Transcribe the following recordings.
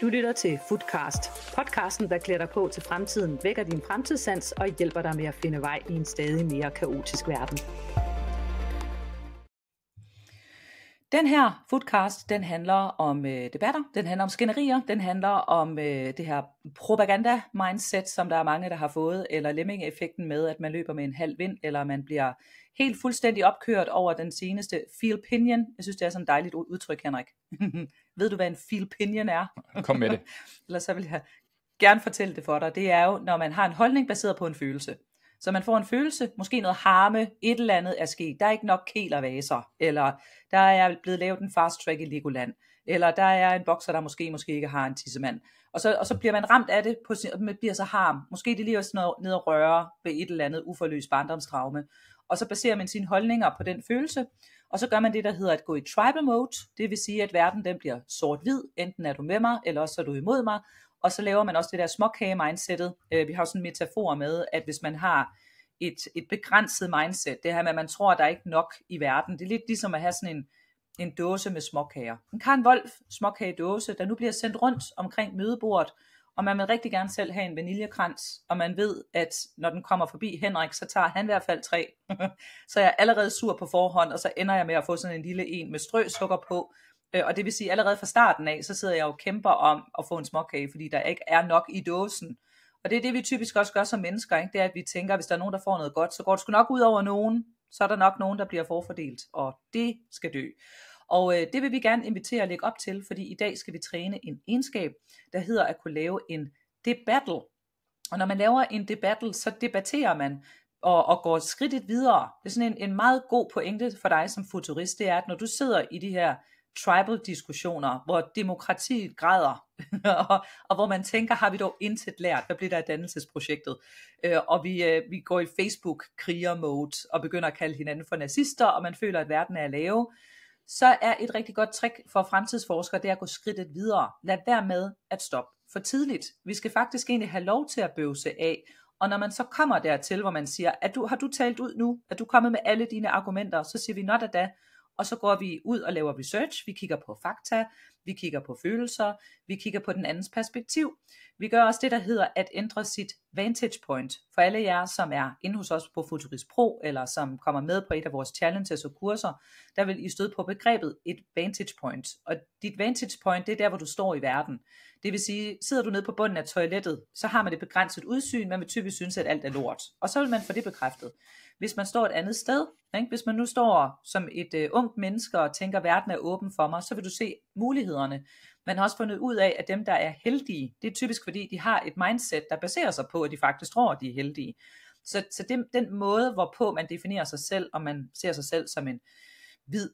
Du lytter til Foodcast. Podcasten, der klæder dig på til fremtiden, vækker din fremtidssans og hjælper dig med at finde vej i en stadig mere kaotisk verden. Den her Foodcast, den handler om debatter, den handler om skænderier, den handler om det her propaganda-mindset, som der er mange, der har fået, eller lemming-effekten med, at man løber med en halv vind, eller man bliver helt fuldstændig opkørt over den seneste feelpinion. Jeg synes, det er sådan et dejligt udtryk, Henrik. Ved du, hvad en feelpinion er? Kom med det. Ellers så vil jeg gerne fortælle det for dig. Det er jo, når man har en holdning baseret på en følelse. Så man får en følelse, måske noget harme, et eller andet er sket. Der er ikke nok kelervaser, eller der er blevet lavet en fast track i Legoland, eller der er en bokser, der måske ikke har en tissemand. Og så bliver man ramt af det, og man bliver så harm. Måske det lige også ned og røre ved et eller andet uforløst barndomstraume. Og så baserer man sine holdninger på den følelse, og så gør man det, der hedder at gå i tribal mode. Det vil sige, at verden den bliver sort-hvid. Enten er du med mig, eller også er du imod mig. Og så laver man også det der småkage-mindsetet. Vi har sådan en metafor med, at hvis man har et begrænset mindset, det her med, at man tror, at der er ikke nok i verden. Det er lidt ligesom at have sådan en dåse med småkager. En Karen Wolf småkagedåse, der nu bliver sendt rundt omkring mødebordet, og man vil rigtig gerne selv have en vaniljekrans, og man ved, at når den kommer forbi Henrik, så tager han i hvert fald 3. Så jeg er allerede sur på forhånd, og så ender jeg med at få sådan en lille en med strøsukker på. Og det vil sige, allerede fra starten af, så sidder jeg jo og kæmper om at få en småkage, fordi der ikke er nok i dåsen. Og det er det, vi typisk også gør som mennesker, ikke? Det er, at vi tænker, at hvis der er nogen, der får noget godt, så går det sgu nok ud over nogen, så er der nok nogen, der bliver forfordelt, og det skal dø. Og det vil vi gerne invitere at lægge op til, fordi i dag skal vi træne en egenskab, der hedder at kunne lave en debattle. Og når man laver en debattle, så debatterer man og går skridtet videre. Det er sådan en meget god pointe for dig som futurist, det er, at når du sidder i de her tribal-diskussioner, hvor demokratiet græder, og hvor man tænker, har vi dog intet lært, hvad bliver der af dannelsesprojektet, og vi går i Facebook-kriger-mode, og begynder at kalde hinanden for nazister, og man føler, at verden er lave, så er et rigtig godt trick for fremtidsforskere, det er at gå skridtet videre. Lad være med at stoppe for tidligt. Vi skal faktisk egentlig have lov til at bøvse af, og når man så kommer dertil, hvor man siger, har du talt ud nu, er du kommet med alle dine argumenter, så siger vi not a da. Og så går vi ud og laver research, vi kigger på fakta, vi kigger på følelser, vi kigger på den andens perspektiv. Vi gør også det, der hedder at ændre sit vantage point. For alle jer, som er inde hos os på Futurist Pro, eller som kommer med på et af vores challenges og kurser, der vil I støde på begrebet et vantage point. Og dit vantage point, det er der, hvor du står i verden. Det vil sige, sidder du nede på bunden af toilettet, så har man et begrænset udsyn, man vil typisk synes, at alt er lort. Og så vil man få det bekræftet. Hvis man står et andet sted, ikke? Hvis man nu står som et ungt menneske og tænker, at verden er åben for mig, så vil du se mulighederne. Man har også fundet ud af, at dem, der er heldige, det er typisk fordi, de har et mindset, der baserer sig på, at de faktisk tror, at de er heldige. Så den måde, hvorpå man definerer sig selv, og man ser sig selv som en hvid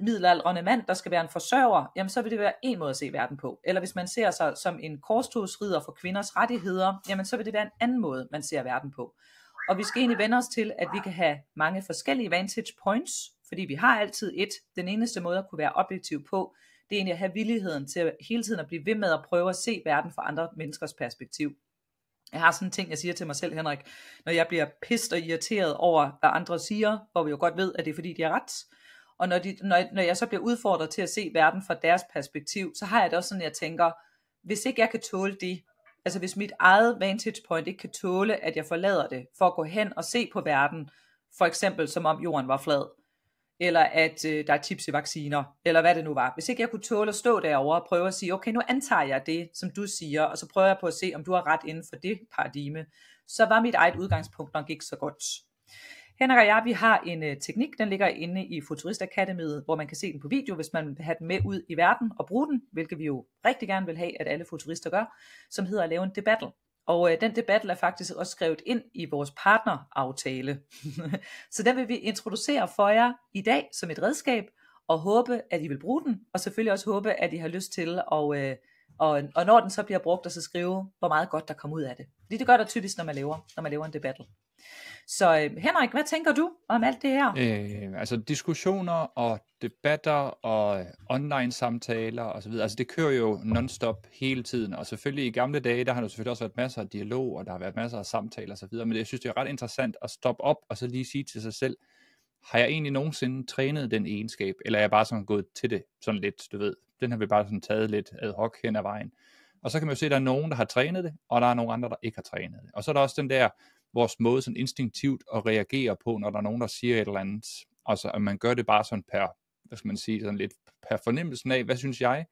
middelalderende mand, der skal være en forsørger, jamen så vil det være en måde at se verden på. Eller hvis man ser sig som en korstogsridder for kvinders rettigheder, jamen så vil det være en anden måde, man ser verden på. Og vi skal egentlig vende os til, at vi kan have mange forskellige vantage points, fordi vi har altid et. Den eneste måde at kunne være objektiv på, det er egentlig at have villigheden til at hele tiden at blive ved med at prøve at se verden fra andre menneskers perspektiv. Jeg har sådan en ting, jeg siger til mig selv, Henrik, når jeg bliver pissed og irriteret over, hvad andre siger, hvor vi jo godt ved, at det er fordi, de har ret. Og når jeg så bliver udfordret til at se verden fra deres perspektiv, så har jeg det også sådan, at jeg tænker, hvis ikke jeg kan tåle det, altså hvis mit eget vantage point ikke kan tåle, at jeg forlader det, for at gå hen og se på verden, for eksempel som om jorden var flad, eller at der er chips i vacciner, eller hvad det nu var. Hvis ikke jeg kunne tåle at stå derovre og prøve at sige, okay, nu antager jeg det, som du siger, og så prøver jeg på at se, om du har ret inden for det paradigme, så var mit eget udgangspunkt nok ikke så godt. Henrik og jeg, vi har en teknik, den ligger inde i Futurist Akademiet, hvor man kan se den på video, hvis man vil have den med ud i verden og bruge den, hvilket vi jo rigtig gerne vil have, at alle futurister gør, som hedder at lave en debattle. Og den debattle er faktisk også skrevet ind i vores partneraftale. Så den vil vi introducere for jer i dag som et redskab, og håbe, at I vil bruge den, og selvfølgelig også håbe, at I har lyst til at, og når den så bliver brugt, at så skrive, hvor meget godt der kommer ud af det. Fordi det gør der typisk, når man laver en debattle. Så Henrik, hvad tænker du om alt det her? Altså diskussioner og debatter og online samtaler og så videre, altså det kører jo non-stop hele tiden, og selvfølgelig i gamle dage, der har der selvfølgelig også været masser af dialog, og der har været masser af samtaler og så videre, men jeg synes, det er ret interessant at stoppe op og så lige sige til sig selv, har jeg egentlig nogensinde trænet den egenskab, eller er jeg bare sådan gået til det sådan lidt, du ved, den har vi bare sådan taget lidt ad hoc hen ad vejen. Og så kan man jo se, at der er nogen, der har trænet det, og der er nogle andre, der ikke har trænet det. Og så er der også den der, vores måde sådan instinktivt at reagere på, når der er nogen, der siger et eller andet. Altså, at man gør det bare sådan per, hvad skal man sige, sådan lidt per fornemmelsen af, hvad synes jeg?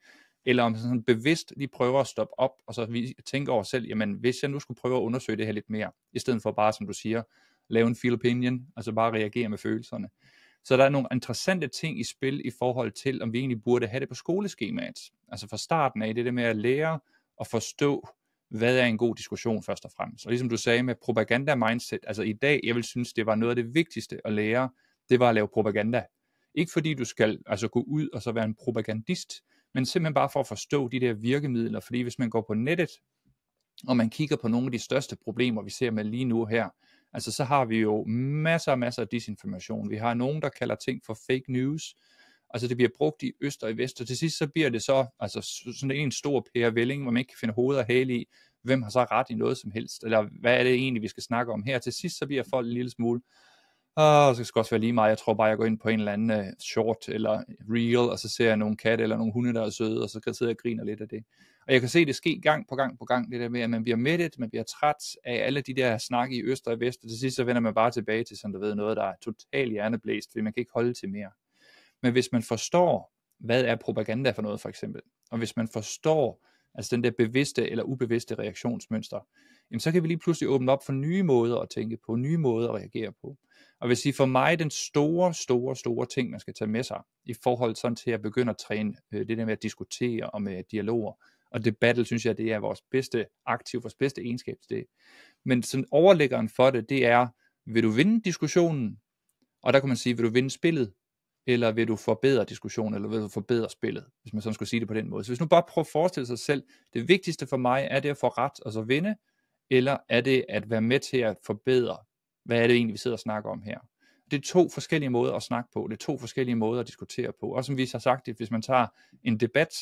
Eller om man sådan bevidst lige prøver at stoppe op, og så tænker over selv, jamen hvis jeg nu skulle prøve at undersøge det her lidt mere, i stedet for bare, som du siger, lave en feel opinion, altså bare reagere med følelserne. Så der er nogle interessante ting i spil i forhold til, om vi egentlig burde have det på skoleskemaet. Altså fra starten af, det der med at lære og forstå, hvad er en god diskussion først og fremmest. Og ligesom du sagde med propaganda-mindset, altså i dag, jeg vil synes, det var noget af det vigtigste at lære, det var at lave propaganda. Ikke fordi du skal altså gå ud og så være en propagandist, men simpelthen bare for at forstå de der virkemidler, fordi hvis man går på nettet, og man kigger på nogle af de største problemer, vi ser med lige nu her, altså så har vi jo masser af disinformation. Vi har nogen, der kalder ting for fake news. Altså det bliver brugt i øst og i vest, og til sidst så bliver det så altså sådan en stor pærevælling, hvor man ikke kan finde hoved og hale i, hvem har så ret i noget som helst, eller hvad er det egentlig, vi skal snakke om her. Til sidst så bliver folk en lille smule, så skal også være lige meget, jeg tror bare, jeg går ind på en eller anden short eller reel, og så ser jeg nogle katte eller nogle hunde, der er søde, og så kan jeg sidde og grine lidt af det. Og jeg kan se det ske gang på gang, det der med, at man bliver mættet, man bliver træt af alle de der snakke i øst og vest, og til sidst så vender man bare tilbage til sådan, du ved, noget, der er totalt hjerneblæst, fordi man kan ikke holde til mere. Men hvis man forstår, hvad er propaganda for noget for eksempel, og hvis man forstår altså den der bevidste eller ubevidste reaktionsmønster, jamen så kan vi lige pludselig åbne op for nye måder at tænke på, nye måder at reagere på. Og hvis I for mig den store ting, man skal tage med sig, i forhold sådan til at begynde at træne det der med at diskutere og med dialoger, og debattel, synes jeg, det er vores bedste aktiv, vores bedste egenskab til det. Men sådan overliggeren for det, det er, vil du vinde diskussionen? Og der kan man sige, vil du vinde spillet? Eller vil du forbedre diskussionen, eller vil du forbedre spillet, hvis man sådan skulle sige det på den måde. Så hvis nu bare prøver at forestille sig selv, det vigtigste for mig, er det at få ret og så vinde, eller er det at være med til at forbedre, hvad er det egentlig, vi sidder og snakker om her. Det er to forskellige måder at snakke på, det er to forskellige måder at diskutere på. Og som vi har sagt, at hvis man tager en debat,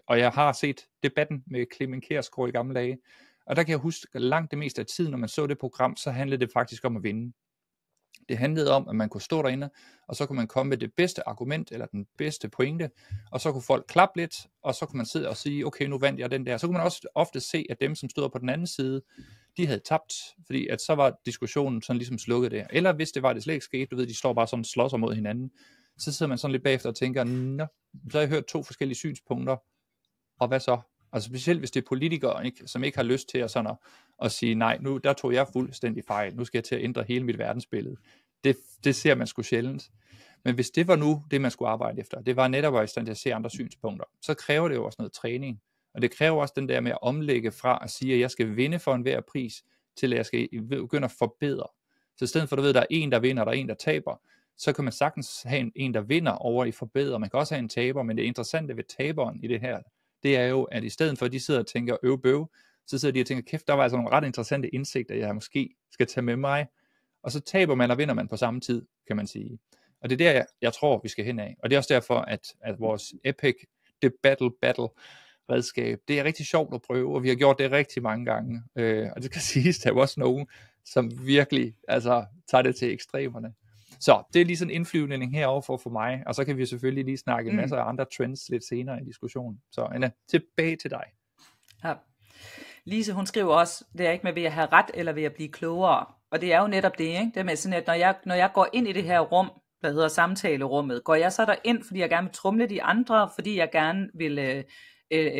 og jeg har set debatten med Clement Kjersgaard i gamle dage, og der kan jeg huske, langt det meste af tiden, når man så det program, så handlede det faktisk om at vinde. Det handlede om, at man kunne stå derinde, og så kunne man komme med det bedste argument, eller den bedste pointe, og så kunne folk klappe lidt, og så kunne man sidde og sige, okay, nu vandt jeg den der. Så kunne man også ofte se, at dem, som stod på den anden side, de havde tabt, fordi at så var diskussionen sådan ligesom slukket der. Eller hvis det var, det slet ikke skete, du ved, de står bare sådan og slås mod hinanden, så sidder man sådan lidt bagefter og tænker, nå, så har jeg hørt to forskellige synspunkter, og hvad så? Altså specielt hvis det er politikere, ikke, som ikke har lyst til at sige, nej, nu der tog jeg fuldstændig fejl, nu skal jeg til at ændre hele mit verdensbillede. Det ser man sgu sjældent. Men hvis det var nu det, man skulle arbejde efter, det var netop at være i stand til at se andre synspunkter, så kræver det jo også noget træning. Og det kræver også den der med at omlægge fra at sige, at jeg skal vinde for enhver pris, til at jeg skal begynde at forbedre. Så i stedet for, at du ved, at der er en, der vinder, og der er en, der taber, så kan man sagtens have en, der vinder over i forbedre. Man kan også have en taber, men det interessante ved taberen i det her, det er jo, at i stedet for, at de sidder og tænker bøv, så sidder de og tænker, kæft, der var altså nogle ret interessante indsigter, jeg måske skal tage med mig. Og så taber man og vinder man på samme tid, kan man sige. Og det er der, jeg tror, vi skal hen af. Og det er også derfor, at vores epic battle redskab, det er rigtig sjovt at prøve, og vi har gjort det rigtig mange gange. Og det kan siges, der er også nogen, som virkelig tager det til ekstremerne. Så det er lige sådan en indflyvning herover for mig, og så kan vi selvfølgelig lige snakke en masse af andre trends lidt senere i diskussionen. Så Anna, tilbage til dig. Ja. Lise, hun skriver også, det er ikke med ved at have ret eller ved at blive klogere. Og det er jo netop det, ikke? Det er med sådan, at når jeg går ind i det her rum, der hedder samtalerummet, går jeg så derind, fordi jeg gerne vil tromle de andre, fordi jeg gerne vil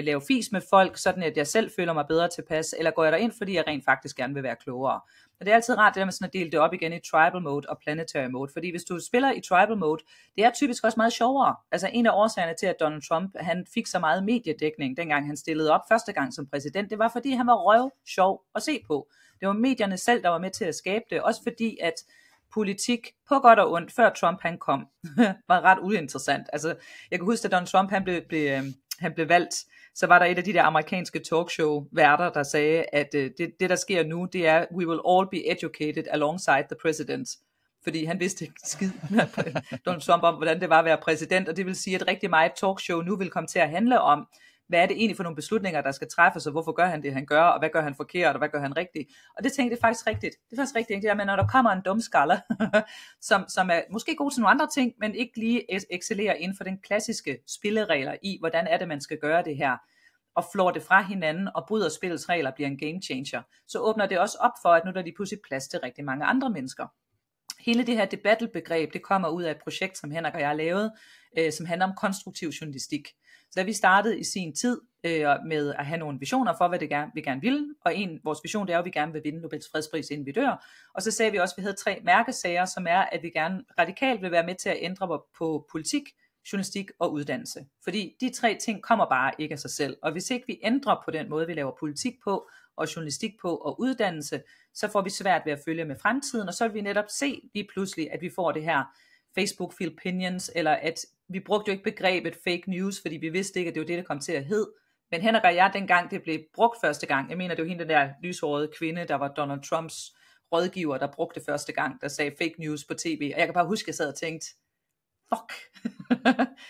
lave fis med folk, sådan at jeg selv føler mig bedre tilpas, eller går jeg derind, fordi jeg rent faktisk gerne vil være klogere. Og det er altid rart, det der med sådan at dele det op igen i tribal mode og planetary mode, fordi hvis du spiller i tribal mode, det er typisk også meget sjovere. Altså en af årsagerne til, at Donald Trump, han fik så meget mediedækning, dengang han stillede op første gang som præsident, det var fordi han var røv sjov at se på. Det var medierne selv, der var med til at skabe det, også fordi at politik på godt og ondt, før Trump han kom, var ret uinteressant. Altså jeg kan huske, at Donald Trump han blev valgt, så var der et af de der amerikanske talkshow-værter, der sagde, at det der sker nu, det er, we will all be educated alongside the president. Fordi han vidste ikke skid Donald Trump om, hvordan det var at være præsident, og det vil sige, at rigtig meget talkshow nu vil komme til at handle om, hvad er det egentlig for nogle beslutninger, der skal træffes, og hvorfor gør han det, han gør, og hvad gør han forkert, og hvad gør han rigtigt. Og det tænkte jeg faktisk rigtigt. Det er faktisk rigtigt, det er, men når der kommer en dum skaller, som er måske god til nogle andre ting, men ikke lige excellerer inden for den klassiske spilleregler i, hvordan er det, man skal gøre det her. og flår det fra hinanden og bryder spillets regler, bliver en game changer, så åbner det også op for, at nu er der lige pludselig plads til rigtig mange andre mennesker. Hele det her debattelbegreb, det kommer ud af et projekt, som Henrik og jeg har lavet, som handler om konstruktiv journalistik. Så da vi startede i sin tid med at have nogle visioner for, hvad vi gerne ville, og vores vision det er, at vi gerne vil vinde Nobels fredspris, inden vi dør, og så sagde vi også, at vi havde 3 mærkesager, som er, at vi gerne radikalt vil være med til at ændre på politik, journalistik og uddannelse. Fordi de 3 ting kommer bare ikke af sig selv, og hvis ikke vi ændrer på den måde, vi laver politik på, og journalistik på og uddannelse, så får vi svært ved at følge med fremtiden, og så vil vi netop se lige pludselig, at vi får det her Facebook opinions, eller at vi brugte jo ikke begrebet fake news, fordi vi vidste ikke, at det var det kom til at hedde. Men Henrik og jeg, dengang det blev brugt første gang, jeg mener, det var hende den der lyshårede kvinde, der var Donald Trumps rådgiver, der brugte det første gang, der sagde fake news på tv, og jeg kan bare huske, at jeg sad og tænkte, fuck,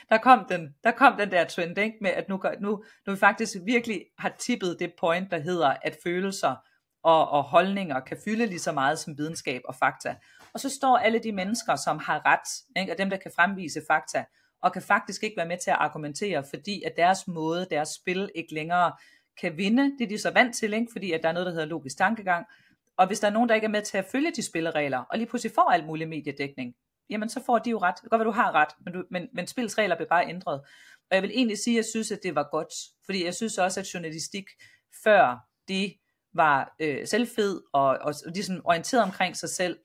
der kom den der trend, ikke? Med at nu vi faktisk virkelig har tippet det point, der hedder, at følelser og holdninger kan fylde lige så meget som videnskab og fakta. Og så står alle de mennesker, som har ret, ikke? Og dem, der kan fremvise fakta, og kan faktisk ikke være med til at argumentere, fordi at deres måde, deres spil ikke længere kan vinde. Det er de så vant til, ikke? Fordi at der er noget, der hedder logisk tankegang. Og hvis der er nogen, der ikke er med til at følge de spilleregler, og lige pludselig får alt mulig mediedækning, jamen så får de jo ret. Det kan godt være, du har ret, men spillets regler bliver bare ændret. Og jeg vil egentlig sige, at jeg synes, at det var godt, fordi jeg synes også, at journalistik før det var selvfed og ligesom orienteret omkring sig selv.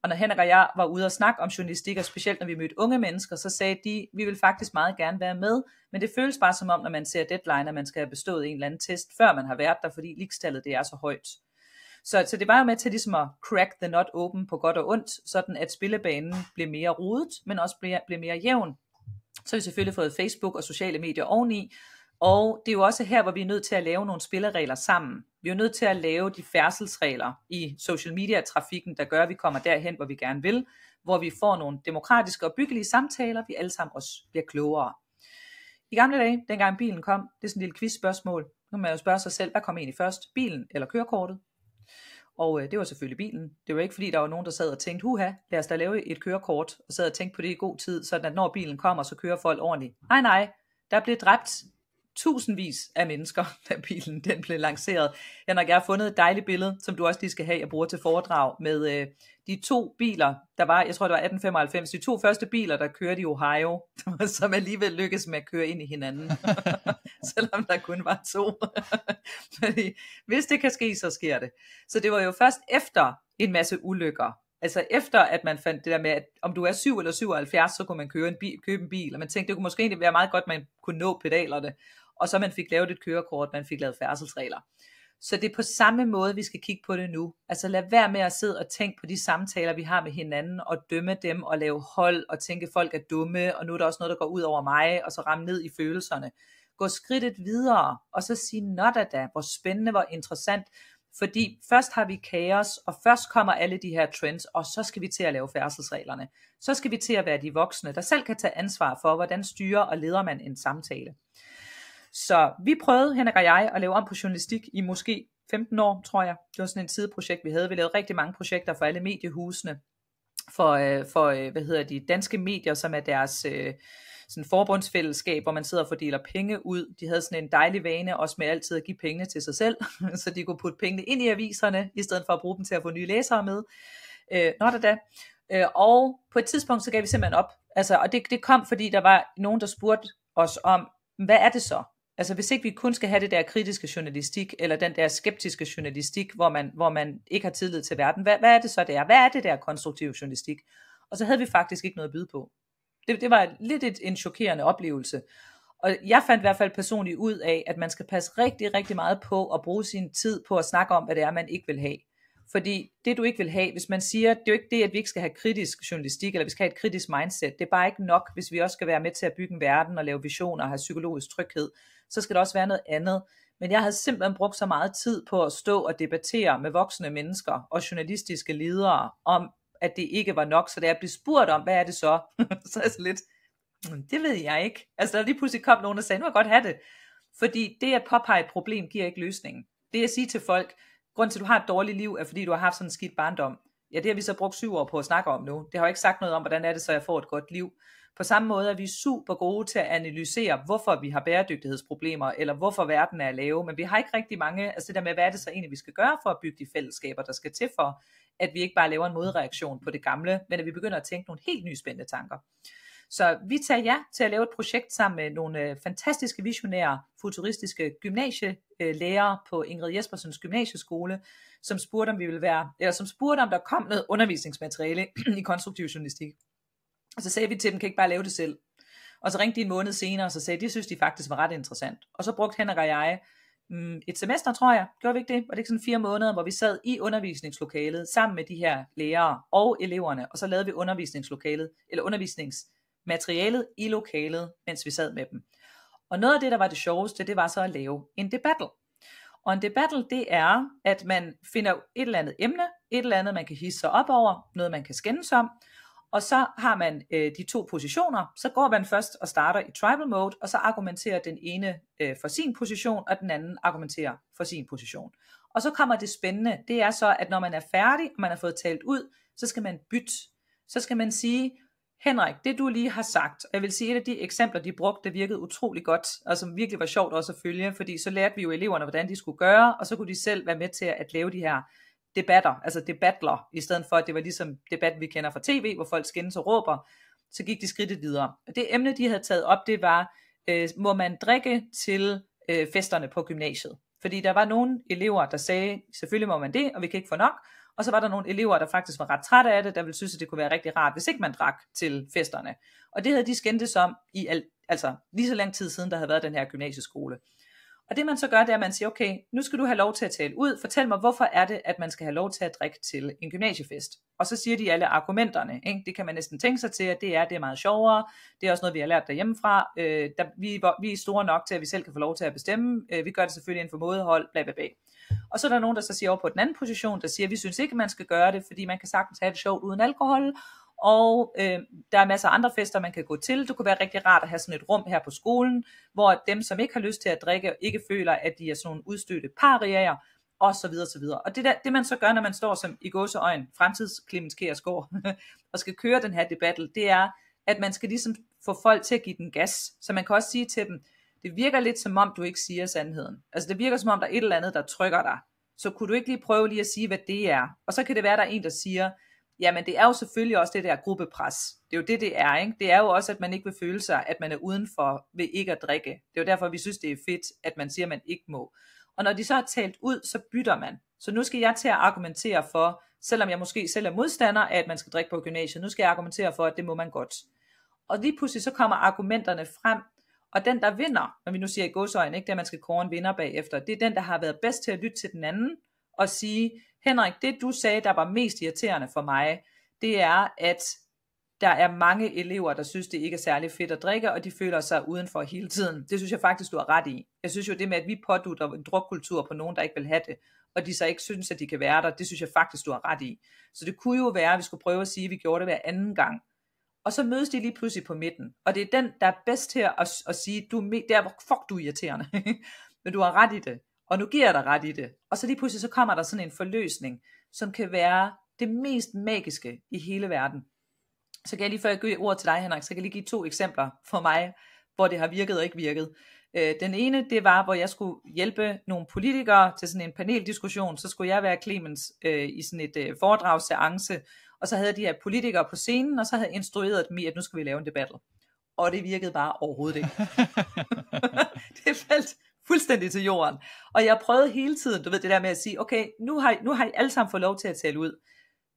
Og når Henrik og jeg var ude og snakke om journalistik, og specielt når vi mødte unge mennesker, så sagde de, vi vil faktisk meget gerne være med, men det føles bare som om, når man ser deadline, at man skal have bestået en eller anden test, før man har været der, fordi ligestallet det er så højt. Så det var jo med til ligesom at crack the nut open på godt og ondt, sådan at spillebanen blev mere rodet, men også blev mere jævn. Så har vi selvfølgelig fået Facebook og sociale medier oveni, og det er jo også her, hvor vi er nødt til at lave nogle spilleregler sammen. Vi er jo nødt til at lave de færdselsregler i social media-trafikken, der gør, at vi kommer derhen, hvor vi gerne vil, hvor vi får nogle demokratiske og byggelige samtaler, vi alle sammen også bliver klogere. I gamle dage, dengang bilen kom, det er sådan en lille quizspørgsmål. Nu kan man jo spørge sig selv, hvad kom egentlig først? Bilen eller kørekortet? Og det var selvfølgelig bilen. Det var ikke fordi, der var nogen, der sad og tænkte, lad os da lave et kørekort, og sad og tænkte på det i god tid, sådan at når bilen kommer, så kører folk ordentligt. Nej, der blev dræbt tusindvis af mennesker, da bilen den blev lanceret. Jeg har fundet et dejligt billede, som du også lige skal have, jeg bruger til foredrag, med de 2 biler, der var, jeg tror det var 1895, de 2 første biler, der kørte i Ohio, som alligevel lykkedes med at køre ind i hinanden, selvom der kun var 2. Fordi hvis det kan ske, så sker det. Så det var jo først efter en masse ulykker, altså efter at man fandt det der med, at om du er 7 eller 77, så kunne man købe en bil, og man tænkte, det kunne måske egentlig være meget godt, at man kunne nå pedalerne, og så man fik lavet et kørekort, man fik lavet færdselsregler. Så det er på samme måde, vi skal kigge på det nu. Altså lad være med at sidde og tænke på de samtaler, vi har med hinanden, og dømme dem, og lave hold, og tænke, at folk er dumme, og nu er der også noget, der går ud over mig, og så ramme ned i følelserne. Gå skridtet videre, og så sige, da, hvor spændende, hvor interessant, fordi først har vi kaos, og først kommer alle de her trends, og så skal vi til at lave færdselsreglerne. Så skal vi til at være de voksne, der selv kan tage ansvar for, hvordan styrer og leder man en samtale. Så vi prøvede, Henrik og jeg, at lave om på journalistik i måske 15 år, tror jeg. Det var sådan et sideprojekt, vi havde. Vi lavede rigtig mange projekter for alle mediehusene, for danske medier, som er deres sådan forbundsfællesskab, hvor man sidder og fordeler penge ud. De havde sådan en dejlig vane, også med altid at give penge til sig selv, så de kunne putte pengene ind i aviserne, i stedet for at bruge dem til at få nye læsere med. Og på et tidspunkt, så gav vi simpelthen op. Altså, og det kom, fordi der var nogen, der spurgte os om, hvad er det så? Altså hvis ikke vi kun skal have det der kritiske journalistik, eller den der skeptiske journalistik, hvor man ikke har tillid til verden, hvad er det så der? Hvad er det der konstruktive journalistik? Og så havde vi faktisk ikke noget at byde på. Det var lidt en chokerende oplevelse. Og jeg fandt i hvert fald personligt ud af, at man skal passe rigtig, rigtig meget på at bruge sin tid på at snakke om, hvad det er, man ikke vil have. Fordi det du ikke vil have, hvis man siger, det er jo ikke det, at vi ikke skal have kritisk journalistik, eller vi skal have et kritisk mindset, det er bare ikke nok, hvis vi også skal være med til at bygge en verden og lave visioner og have psykologisk tryghed, så skal der også være noget andet. Men jeg havde simpelthen brugt så meget tid på at stå og debattere med voksne mennesker og journalistiske ledere om, at det ikke var nok, så da jeg blev spurgt om, hvad er det så, så er jeg så lidt, det ved jeg ikke. Altså der lige pludselig kom nogen og sagde, nu vil jeg godt have det. Fordi det at påpege et problem giver ikke løsningen. Det at sige til folk, grunden til at du har et dårligt liv, er fordi du har haft sådan en skidt barndom. Ja, det har vi så brugt 7 år på at snakke om nu. Det har jo ikke sagt noget om, hvordan er det så, jeg får et godt liv. På samme måde er vi super gode til at analysere, hvorfor vi har bæredygtighedsproblemer, eller hvorfor verden er lav, men vi har ikke rigtig mange, altså det der med, hvad er det så egentlig, vi skal gøre for at bygge de fællesskaber, der skal til for, at vi ikke bare laver en modreaktion på det gamle, men at vi begynder at tænke nogle helt nye spændende tanker. Så vi tager ja til at lave et projekt sammen med nogle fantastiske, visionære, futuristiske gymnasielærere på Ingrid Jespersens gymnasieskole, som spurgte, om der kom noget undervisningsmateriale i konstruktiv journalistik. Og så sagde vi til dem, kan ikke bare lave det selv? Og så ringte de en måned senere, og så sagde de, det synes de faktisk var ret interessant. Og så brugte Henrik og jeg et semester, tror jeg, gjorde vi ikke det? Var det ikke sådan 4 måneder, hvor vi sad i undervisningslokalet sammen med de her lærere og eleverne, og så lavede vi undervisningsmaterialet i lokalet, mens vi sad med dem. Og noget af det, der var det sjoveste, det var så at lave en debattle. Og en debattle, det er, at man finder et eller andet emne, et eller andet, man kan hisse sig op over, noget man kan skændes om, og så har man de 2 positioner, så går man først og starter i tribal mode, og så argumenterer den ene for sin position, og den anden argumenterer for sin position. Og så kommer det spændende, det er så, at når man er færdig, og man har fået talt ud, så skal man bytte. Så skal man sige, Henrik, det du lige har sagt, og jeg vil sige, et af de eksempler, de brugte, det virkede utrolig godt, og som virkelig var sjovt også at følge, fordi så lærte vi jo eleverne, hvordan de skulle gøre, og så kunne de selv være med til at lave de her debatter, altså debattler, i stedet for at det var ligesom debat, vi kender fra tv, hvor folk skændes og råber, så gik de skridtet videre. Og det emne, de havde taget op, det var, må man drikke til festerne på gymnasiet? Fordi der var nogle elever, der sagde, selvfølgelig må man det, og vi kan ikke få nok, og så var der nogle elever, der faktisk var ret trætte af det, der ville synes, at det kunne være rigtig rart, hvis ikke man drak til festerne. Og det havde de skændtes om i altså lige så lang tid siden, der havde været den her gymnasieskole. Og det man så gør, det er, at man siger, okay, nu skal du have lov til at tale ud. Fortæl mig, hvorfor er det, at man skal have lov til at drikke til en gymnasiefest? Og så siger de alle argumenterne. Ikke? Det kan man næsten tænke sig til, at det er meget sjovere. Det er også noget, vi har lært derhjemmefra. Vi er store nok til, at vi selv kan få lov til at bestemme. Vi gør det selvfølgelig inden for mådehold, bla bla bla. Og så er der nogen, der så siger over på den anden position, der siger, at vi synes ikke, at man skal gøre det, fordi man kan sagtens have det sjovt uden alkohol. Og der er masser af andre fester, man kan gå til. Det kunne være rigtig rart at have sådan et rum her på skolen, hvor dem, som ikke har lyst til at drikke, ikke føler, at de er sådan nogle udstødte pariaer, og så videre, så videre. Og det man så gør, når man står som i gåseøjne, fremtids Clemens Kjærsgaard, og skal køre den her debattle, det er, at man skal ligesom få folk til at give den gas. Så man kan også sige til dem, det virker lidt som om, du ikke siger sandheden. Altså det virker som om, der er et eller andet, der trykker dig. Så kunne du ikke lige prøve lige at sige, hvad det er? Og så kan det være, der er en, der siger, jamen det er jo selvfølgelig også det der gruppepres. Det er jo det er, ikke? Det er jo også, at man ikke vil føle sig, at man er udenfor ved ikke at drikke. Det er jo derfor, vi synes, det er fedt, at man siger, at man ikke må. Og når de så har talt ud, så bytter man. Så nu skal jeg til at argumentere for, selvom jeg måske selv er modstander af, at man skal drikke på gymnasiet, nu skal jeg argumentere for, at det må man godt. Og lige pludselig så kommer argumenterne frem, og den, der vinder, når vi nu siger i gåseøjne, ikke, det man skal kåre en vinder bagefter, det er den, der har været bedst til at lytte til den anden, og sige, Henrik, det du sagde, der var mest irriterende for mig, det er, at der er mange elever, der synes, det ikke er særlig fedt at drikke, og de føler sig udenfor hele tiden. Det synes jeg faktisk, du har ret i. Jeg synes jo, det med, at vi pådutter en drukkultur på nogen, der ikke vil have det, og de så ikke synes, at de kan være der, det synes jeg faktisk, du har ret i. Så det kunne jo være, at vi skulle prøve at sige, at vi gjorde det hver anden gang. Og så mødes de lige pludselig på midten. Og det er den, der er bedst til at sige, fuck, du er irriterende. Men du har ret i det. Og nu giver jeg dig ret i det. Og så lige pludselig så kommer der sådan en forløsning, som kan være det mest magiske i hele verden. Så kan jeg lige før jeg giver ordet til dig, Henrik, så kan jeg lige give 2 eksempler for mig, hvor det har virket og ikke virket. Den ene, det var, hvor jeg skulle hjælpe nogle politikere til sådan en paneldiskussion. Så skulle jeg være Clemens i sådan et foredragsseance, og så havde de her politikere på scenen, og så havde jeg instrueret dem i, at nu skal vi lave en debattle. Og det virkede bare overhovedet ikke. Det faldt fuldstændig til jorden. Og jeg prøvede hele tiden, du ved det der med at sige, okay, nu har I alle sammen fået lov til at tale ud.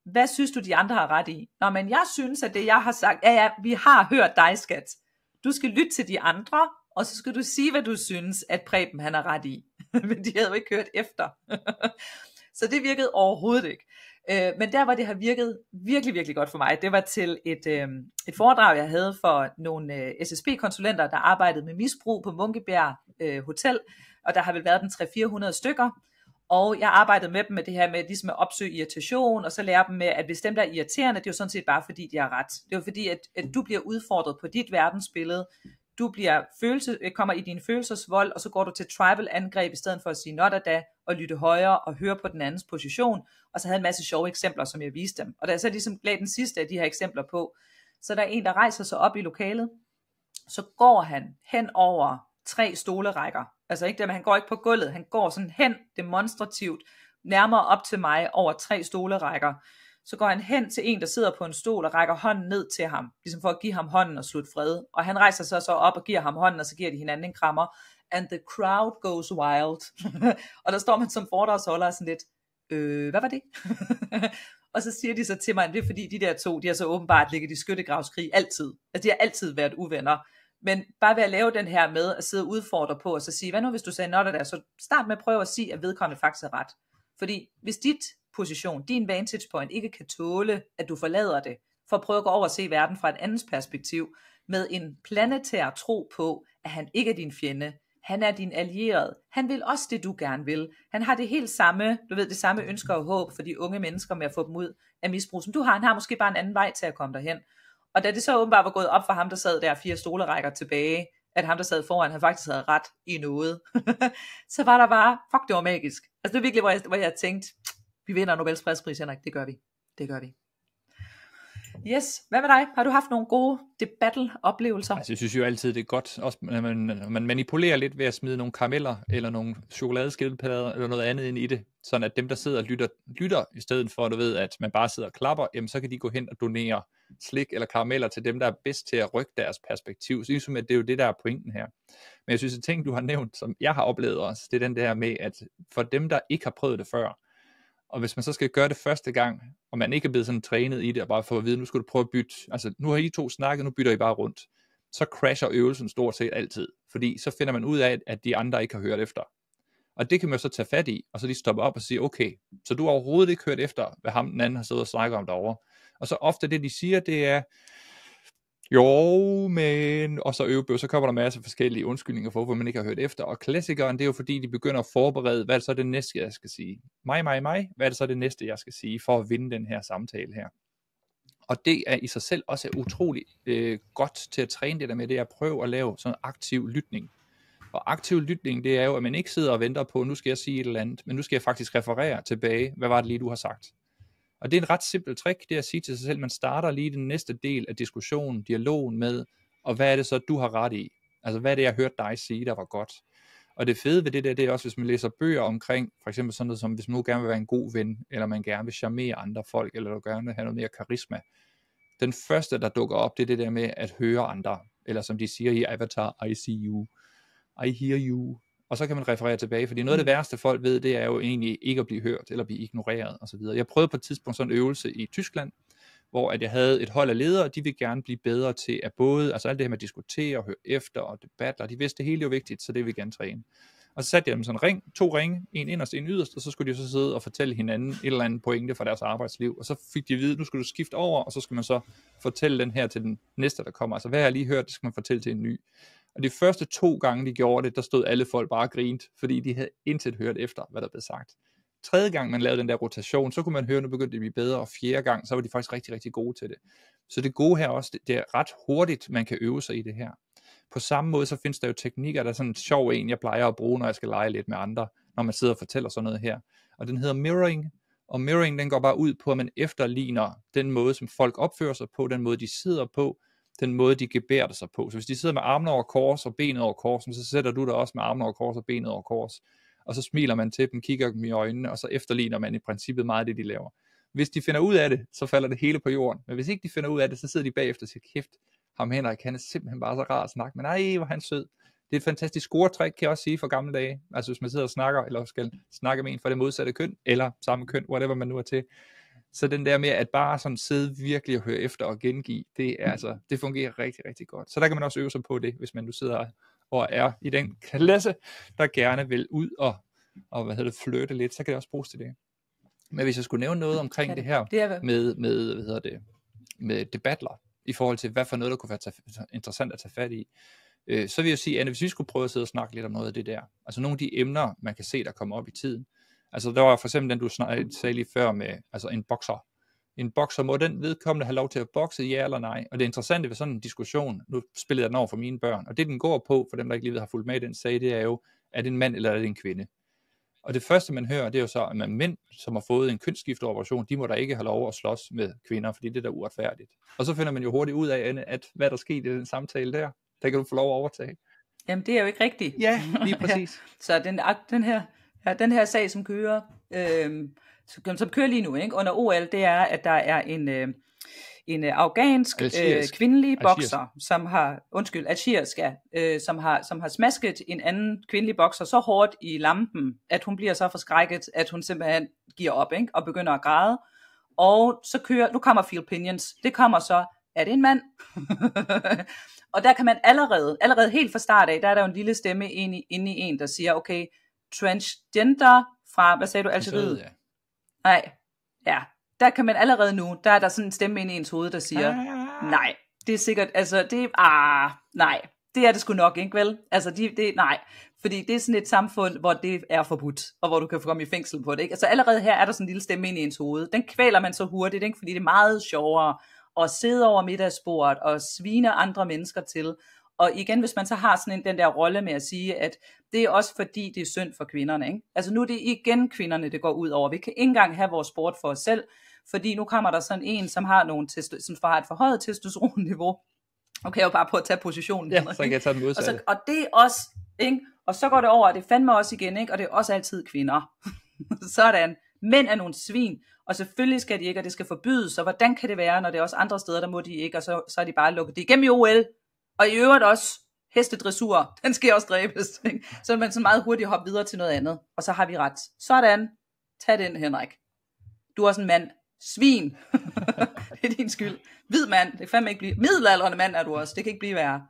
Hvad synes du, de andre har ret i? Nå, men jeg synes, at det jeg har sagt, ja, vi har hørt dig, skat. Du skal lytte til de andre, og så skal du sige, hvad du synes, at Preben han har ret i. Men de havde jo ikke hørt efter. Så det virkede overhovedet ikke. Men der, hvor det har virket virkelig, virkelig godt for mig, det var til et foredrag, jeg havde for nogle SSP-konsulenter, der arbejdede med misbrug på Munkebjerg Hotel, og der har vel været den 300-400 stykker, og jeg arbejdede med dem med det her med ligesom at opsøge irritation, og så lære dem med, at hvis dem der er irriterende, det er jo sådan set bare fordi, de har ret. Det er jo fordi, at du bliver udfordret på dit verdensbillede, du kommer i din følelsesvold, og så går du til tribal angreb, i stedet for at sige not da, og lytte højere, og høre på den andens position, og så havde en masse sjove eksempler, som jeg viste dem. Og da jeg så ligesom lagde den sidste af de her eksempler på, Så der er en, der rejser sig op i lokalet, så går han hen over 3 stolerækker. Altså ikke det, men han går ikke på gulvet, han går sådan hen demonstrativt, nærmere op til mig over 3 stolerækker. Så går han hen til en, der sidder på en stol og rækker hånden ned til ham, ligesom for at give ham hånden og slutte fred. Og han rejser sig så op og giver ham hånden, og så giver de hinanden en krammer. And the crowd goes wild. Og der står man som foredragsholder sådan lidt, hvad var det? Og så siger de så til mig, det er fordi de der to, de har så åbenbart ligget i skyttegravskrig altid. Altså de har altid været uvenner. Men bare ved at lave den her med at sidde og udfordre på, og så sige, hvad nu hvis du sagde not der, så start med at prøve at sige, at vedkommende faktisk er ret. Fordi hvis dit position, din vantage point, ikke kan tåle, at du forlader det, for at prøve at gå over og se verden fra et andens perspektiv, med en planetær tro på, at han ikke er din fjende, han er din allierede, han vil også det, du gerne vil. Han har det helt samme, du ved, det samme ønsker og håb for de unge mennesker med at få dem ud af misbrug, som du har. Han har måske bare en anden vej til at komme derhen. Og da det så åbenbart var gået op for ham, der sad der 4 stolerækker tilbage, at ham, der sad foran, han faktisk havde ret i noget, så var der bare, fuck, det var magisk. Altså det er virkelig, hvor jeg tænkte, vi vinder Nobels fredspris, Henrik, det gør vi. Det gør vi. Yes, hvad med dig? Har du haft nogle gode debattle-oplevelser? Altså, jeg synes jo altid, det er godt, også når man manipulerer lidt ved at smide nogle karameller, eller nogle chokoladeskildpadder, eller noget andet ind i det, sådan at dem, der sidder og lytter i stedet for, du ved, at man bare sidder og klapper, jamen så kan de gå hen og donere slik eller karameller til dem, der er bedst til at rykke deres perspektiv. Så ligesom, at det er jo det, der er pointen her. Men jeg synes, at ting, du har nævnt, som jeg har oplevet også, det er den der med, at for dem, der ikke har prøvet det før, og hvis man så skal gøre det første gang, og man ikke er blevet sådan trænet i det, og bare få at vide, nu skal du prøve at bytte, altså nu har I to snakket, nu bytter I bare rundt, så crasher øvelsen stort set altid, fordi så finder man ud af, at de andre ikke har hørt efter. Og det kan man jo så tage fat i, og så lige stoppe op og sige, okay, så du har overhovedet ikke hørt efter, hvad ham den anden har siddet og snakket om derovre. Og så ofte det, de siger, det er, jo, men, og så kommer der masser af forskellige undskyldninger for, hvorfor man ikke har hørt efter. Og klassikeren, det er jo fordi, de begynder at forberede, hvad er det så det næste, jeg skal sige? Mig, hvad er det så det næste, jeg skal sige, for at vinde den her samtale her? Og det er i sig selv også utroligt godt til at træne det der med, det er at prøve at lave sådan en aktiv lytning. Og aktiv lytning, det er jo, at man ikke sidder og venter på, nu skal jeg sige et eller andet, men nu skal jeg faktisk referere tilbage, hvad var det lige, du har sagt? Og det er en ret simpel trick, det er at sige til sig selv, man starter lige den næste del af diskussionen, dialogen med, og hvad er det så, du har ret i? Altså, hvad er det, jeg hørte dig sige, der var godt? Og det fede ved det der, det er også, hvis man læser bøger omkring, for eksempel sådan noget som, hvis man nu gerne vil være en god ven, eller man gerne vil charmere andre folk, eller du gerne vil have noget mere karisma. Den første, der dukker op, det er det der med at høre andre, eller som de siger i Avatar, I see you, I hear you. Og så kan man referere tilbage, fordi noget af det værste folk ved, det er jo egentlig ikke at blive hørt, eller blive ignoreret osv. Jeg prøvede på et tidspunkt sådan en øvelse i Tyskland, hvor at jeg havde et hold af ledere, og de ville gerne blive bedre til at både, altså alt det her med at diskutere, høre efter og debatter, de vidste, det hele er jo vigtigt, så det vil vi gerne træne. Og så satte jeg dem sådan en 2 ringe, en inderst, en yderst, og så skulle de så sidde og fortælle hinanden et eller andet pointe fra deres arbejdsliv, og så fik de at vide, nu skal du skifte over, og så skal man så fortælle den her til den næste, der kommer. Altså hvad jeg lige hørt, det skal man fortælle til en ny. Og de første 2 gange, de gjorde det, der stod alle folk bare og grint, fordi de havde intet hørt efter, hvad der blev sagt. 3. gang, man lavede den der rotation, så kunne man høre, nu begyndte det at blive bedre, og 4. gang, så var de faktisk rigtig, rigtig gode til det. Så det gode her også, det er ret hurtigt, man kan øve sig i det her. På samme måde, så findes der jo teknikker, der er sådan en sjov en, jeg plejer at bruge, når jeg skal lege lidt med andre, når man sidder og fortæller sådan noget her. Og den hedder mirroring, og mirroring, den går bare ud på, at man efterligner den måde, som folk opfører sig på, den måde, de sidder på, den måde, de gebærder sig på. Så hvis de sidder med armene over kors og benet over korsen, så sætter du dig også med armene over kors og benet over kors. Og så smiler man til dem, kigger dem i øjnene, og så efterligner man i princippet meget det, de laver. Hvis de finder ud af det, så falder det hele på jorden. Men hvis ikke de finder ud af det, så sidder de bagefter og siger, kæft, ham Henrik, han er simpelthen bare så rar at snakke. Men ej, hvor han sød. Det er et fantastisk scoretræk, kan jeg også sige, for gamle dage. Altså hvis man sidder og snakker, eller skal snakke med en fra det modsatte køn, eller samme køn, whatever man nu er til. Så den der med at bare sådan sidde virkelig og høre efter og gengive, det er altså, det fungerer rigtig, rigtig godt. Så der kan man også øve sig på det, hvis man nu sidder og er i den klasse, der gerne vil ud og flirte lidt, så kan det også bruges til det. Men hvis jeg skulle nævne noget omkring det her med debattler, i forhold til hvad for noget, der kunne være interessant at tage fat i, så vil jeg sige, at hvis vi skulle prøve at sidde og snakke lidt om noget af det der, altså nogle af de emner, man kan se, der kommer op i tiden. Altså der var for eksempel den, du sagde lige før med, altså en bokser. En bokser, må den vedkommende have lov til at bokse, ja eller nej? Og det interessante ved sådan en diskussion, nu spiller jeg den over for mine børn, og det den går på, for dem der ikke lige ved har fulgt med i den sag, det er jo, er det en mand eller er det en kvinde? Og det første, man hører, det er jo så, at mænd, som har fået en kønsskifteoperation, de må da ikke have lov at slås med kvinder, fordi det er da uretfærdigt. Og så finder man jo hurtigt ud af, at hvad der skete i den samtale der, der kan du få lov at overtage. Jamen, det er jo ikke rigtigt. Ja, lige præcis. Så den her sag, som kører, som kører lige nu, ikke, under OL, det er, at der er en afghansk kvindelig bokser, som har, som har smasket en anden kvindelig bokser så hårdt i lampen, at hun bliver så forskrækket, at hun simpelthen giver op, ikke, og begynder at græde. Og så nu kommer Phil Pinions. Det kommer så, er det en mand? Og der kan man allerede helt fra start af, der er der jo en lille stemme inde i en, der siger, okay, transgender fra, hvad sagde du, Algeriet? Ja. Nej, ja. Der kan man allerede nu, der er der sådan en stemme inde i ens hoved, der siger, nej, det er sikkert, altså nej, det er det sgu nok, ikke vel? Altså, nej, fordi det er sådan et samfund, hvor det er forbudt, og hvor du kan få komme i fængsel på det, ikke? Altså allerede her er der sådan en lille stemme inde i ens hoved. Den kvæler man så hurtigt, ikke? Fordi det er meget sjovere at sidde over middagsbordet og svine andre mennesker til. Og igen, hvis man så har sådan den der rolle med at sige, at det er også fordi, det er synd for kvinderne, ikke? Altså nu er det igen kvinderne, det går ud over. Vi kan ikke engang have vores sport for os selv, fordi nu kommer der sådan en, som har et forhøjet testosteronniveau, og kan jo bare på at tage positionen. Ja, så kan jeg tage den modsatte. Og det er også, ikke? Og så går det over, og det fandme også igen, ikke? Og det er også altid kvinder. Sådan. Mænd er nogle svin, og selvfølgelig skal de ikke, og det skal forbydes, og hvordan kan det være, når det er også andre steder, der må de ikke, og så er de bare lukket det igennem i OL. Og i øvrigt også hestedressur, den skal også dræbes, ikke? Så man så meget hurtigt hoppe videre til noget andet, og så har vi ret. Sådan, tag den, Henrik. Du er også en mand. Svin. Det er din skyld. Hvid mand, det kan fandme ikke blive. Middelalderende mand er du også, det kan ikke blive værre.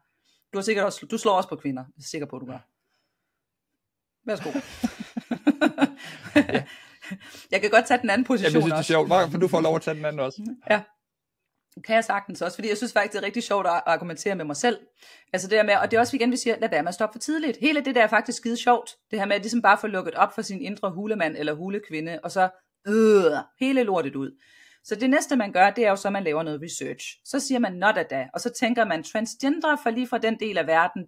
Du slår også på kvinder, det er jeg sikker på, du gør. Værsgo. Ja. Jeg kan godt tage den anden position også. Jeg synes, det er sjovt. Hvorfor du får lov at tage den anden også? Ja. Kan jeg sagtens også, fordi jeg synes faktisk, det er rigtig sjovt at argumentere med mig selv. Altså det der med, og det er også igen, vi siger, lad være med at stoppe for tidligt. Hele det der er faktisk skide sjovt. Det her med at ligesom bare få lukket op for sin indre hulemand eller hulekvinde, og så hele lortet ud. Så det næste man gør, det er jo så, at man laver noget research. Så siger man not a da, og så tænker man transgender for lige fra den del af verden,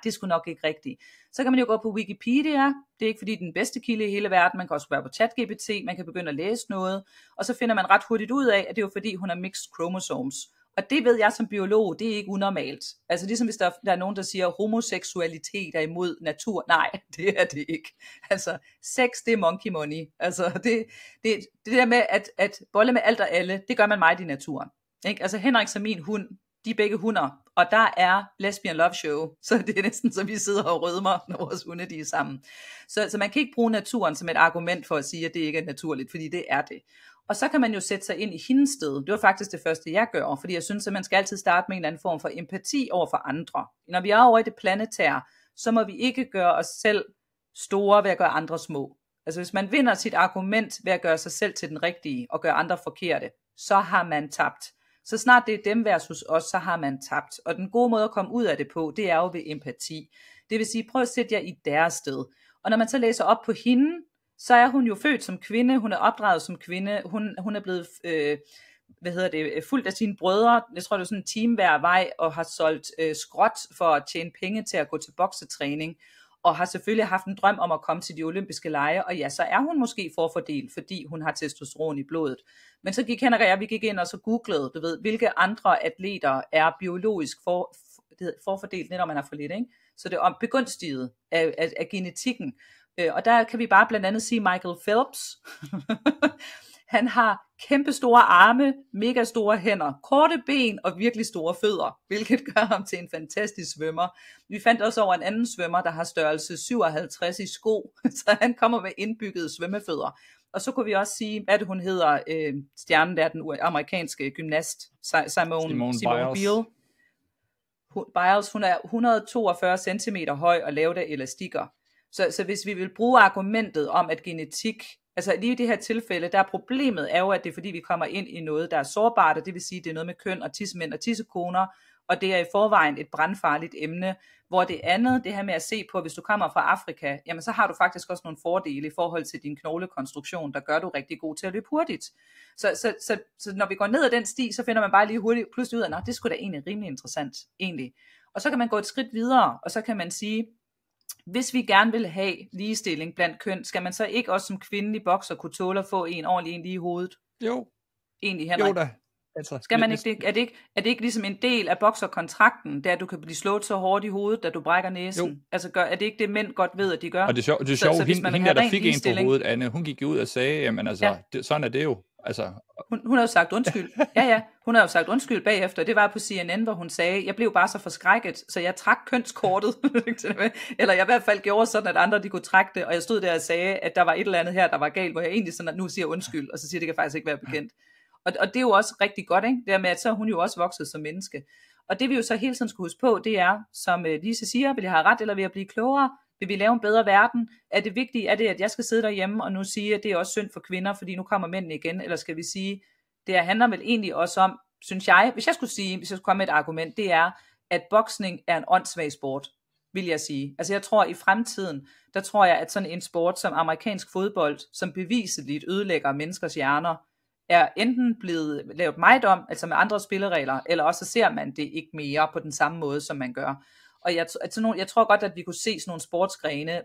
det er sgu nok ikke rigtigt. Så kan man jo gå på Wikipedia, det er ikke fordi det er den bedste kilde i hele verden, man kan også være på ChatGPT, man kan begynde at læse noget, og så finder man ret hurtigt ud af, at det er jo fordi hun har mixed chromosomes. Og det ved jeg som biolog, det er ikke unormalt. Altså ligesom hvis der er nogen, der siger, homoseksualitet er imod natur. Nej, det er det ikke. Altså sex, det er monkey money. Altså det der med at bolle med alt og alle, det gør man meget i naturen. Ikke? Altså Henrik og min hund, de er begge hunder, og der er lesbian love show. Så det er næsten så vi sidder og rødmer, når vores hunde de er sammen. Så man kan ikke bruge naturen som et argument for at sige, at det ikke er naturligt, fordi det er det. Og så kan man jo sætte sig ind i hendes sted. Det var faktisk det første, jeg gør, fordi jeg synes, at man skal altid starte med en eller anden form for empati over for andre. Når vi er over i det planetære, så må vi ikke gøre os selv store ved at gøre andre små. Altså hvis man vinder sit argument ved at gøre sig selv til den rigtige og gøre andre forkerte, så har man tabt. Så snart det er dem versus os, så har man tabt. Og den gode måde at komme ud af det på, det er jo ved empati. Det vil sige, prøv at sætte jer i deres sted. Og når man så læser op på hende, så er hun jo født som kvinde, hun er opdraget som kvinde, hun er blevet fuldt af sine brødre, jeg tror det er sådan en team hver vej, og har solgt skrot for at tjene penge til at gå til boksetræning, og har selvfølgelig haft en drøm om at komme til de olympiske lege, og ja, så er hun måske forfordelt, fordi hun har testosteron i blodet. Men så gik Henrik og jeg, vi gik ind og så googlede, du ved, hvilke andre atleter er biologisk forfordelt, når man har for lidt, ikke? Så det er begunstiget af genetikken. Og der kan vi bare blandt andet sige Michael Phelps. Han har kæmpe store arme, mega store hænder, korte ben og virkelig store fødder, hvilket gør ham til en fantastisk svømmer. Vi fandt også over en anden svømmer, der har størrelse 57 i sko, så han kommer med indbyggede svømmefødder. Og så kunne vi også sige, hvad det hun hedder, stjernen der, den amerikanske gymnast, Simone Biles. Hun er 142 cm høj og lavet af elastikker. Så hvis vi vil bruge argumentet om, at genetik, altså lige i det her tilfælde, der er problemet er jo, at det er fordi, vi kommer ind i noget, der er sårbart, og det vil sige, det er noget med køn og tissemænd og tissekoner, og det er i forvejen et brandfarligt emne, hvor det andet, det her med at se på, hvis du kommer fra Afrika, jamen så har du faktisk også nogle fordele i forhold til din knoglekonstruktion, der gør du rigtig god til at løbe hurtigt. Så når vi går ned ad den sti, så finder man bare lige hurtigt pludselig ud af, det skulle da egentlig rimelig interessant, egentlig. Og så kan man gå et skridt videre, og så kan man sige, hvis vi gerne vil have ligestilling blandt køn, skal man så ikke også som kvindelig bokser kunne tåle at få en ordentlig en lige i hovedet? Jo. Egentlig, Henrik. Jo da. Altså, skal man ikke det? Er det ikke ligesom en del af bokserkontrakten, der at du kan blive slået så hårdt i hovedet, da du brækker næsen? Jo. Altså er det ikke det, mænd godt ved, at de gør? Og det er sjovt, hende der fik en på hovedet, Anne, hun gik ud og sagde, jamen altså, sådan er det jo. Altså. Hun har jo sagt undskyld. Ja, hun har jo sagt undskyld bagefter. Det var på CNN, hvor hun sagde, jeg blev bare så forskrækket, så jeg trak kønskortet. Eller jeg i hvert fald gjorde sådan, at andre de kunne trække det. Og jeg stod der og sagde, at der var et eller andet her, der var galt, hvor jeg egentlig sådan, at nu siger undskyld, og så siger, det kan faktisk ikke være bekendt. Og det er jo også rigtig godt, ikke? Det med, at så hun jo også vokset som menneske. Og det vi jo så hele tiden skulle huske på, det er, som Lise siger, vil jeg have ret, eller vil jeg blive klogere? Vil vi lave en bedre verden? Er det vigtigt, at jeg skal sidde derhjemme og nu sige, at det er også synd for kvinder, fordi nu kommer mændene igen? Eller skal vi sige, det handler vel egentlig også om, synes jeg, hvis jeg skulle komme med et argument, det er, at boksning er en åndssvag sport, vil jeg sige. Altså jeg tror i fremtiden, der tror jeg, at sådan en sport som amerikansk fodbold, som beviseligt ødelægger menneskers hjerner, er enten blevet lavet meget om, altså med andre spilleregler, eller også så ser man det ikke mere på den samme måde, som man gør. Og jeg tror godt, at vi kunne se sådan nogle sportsgrene,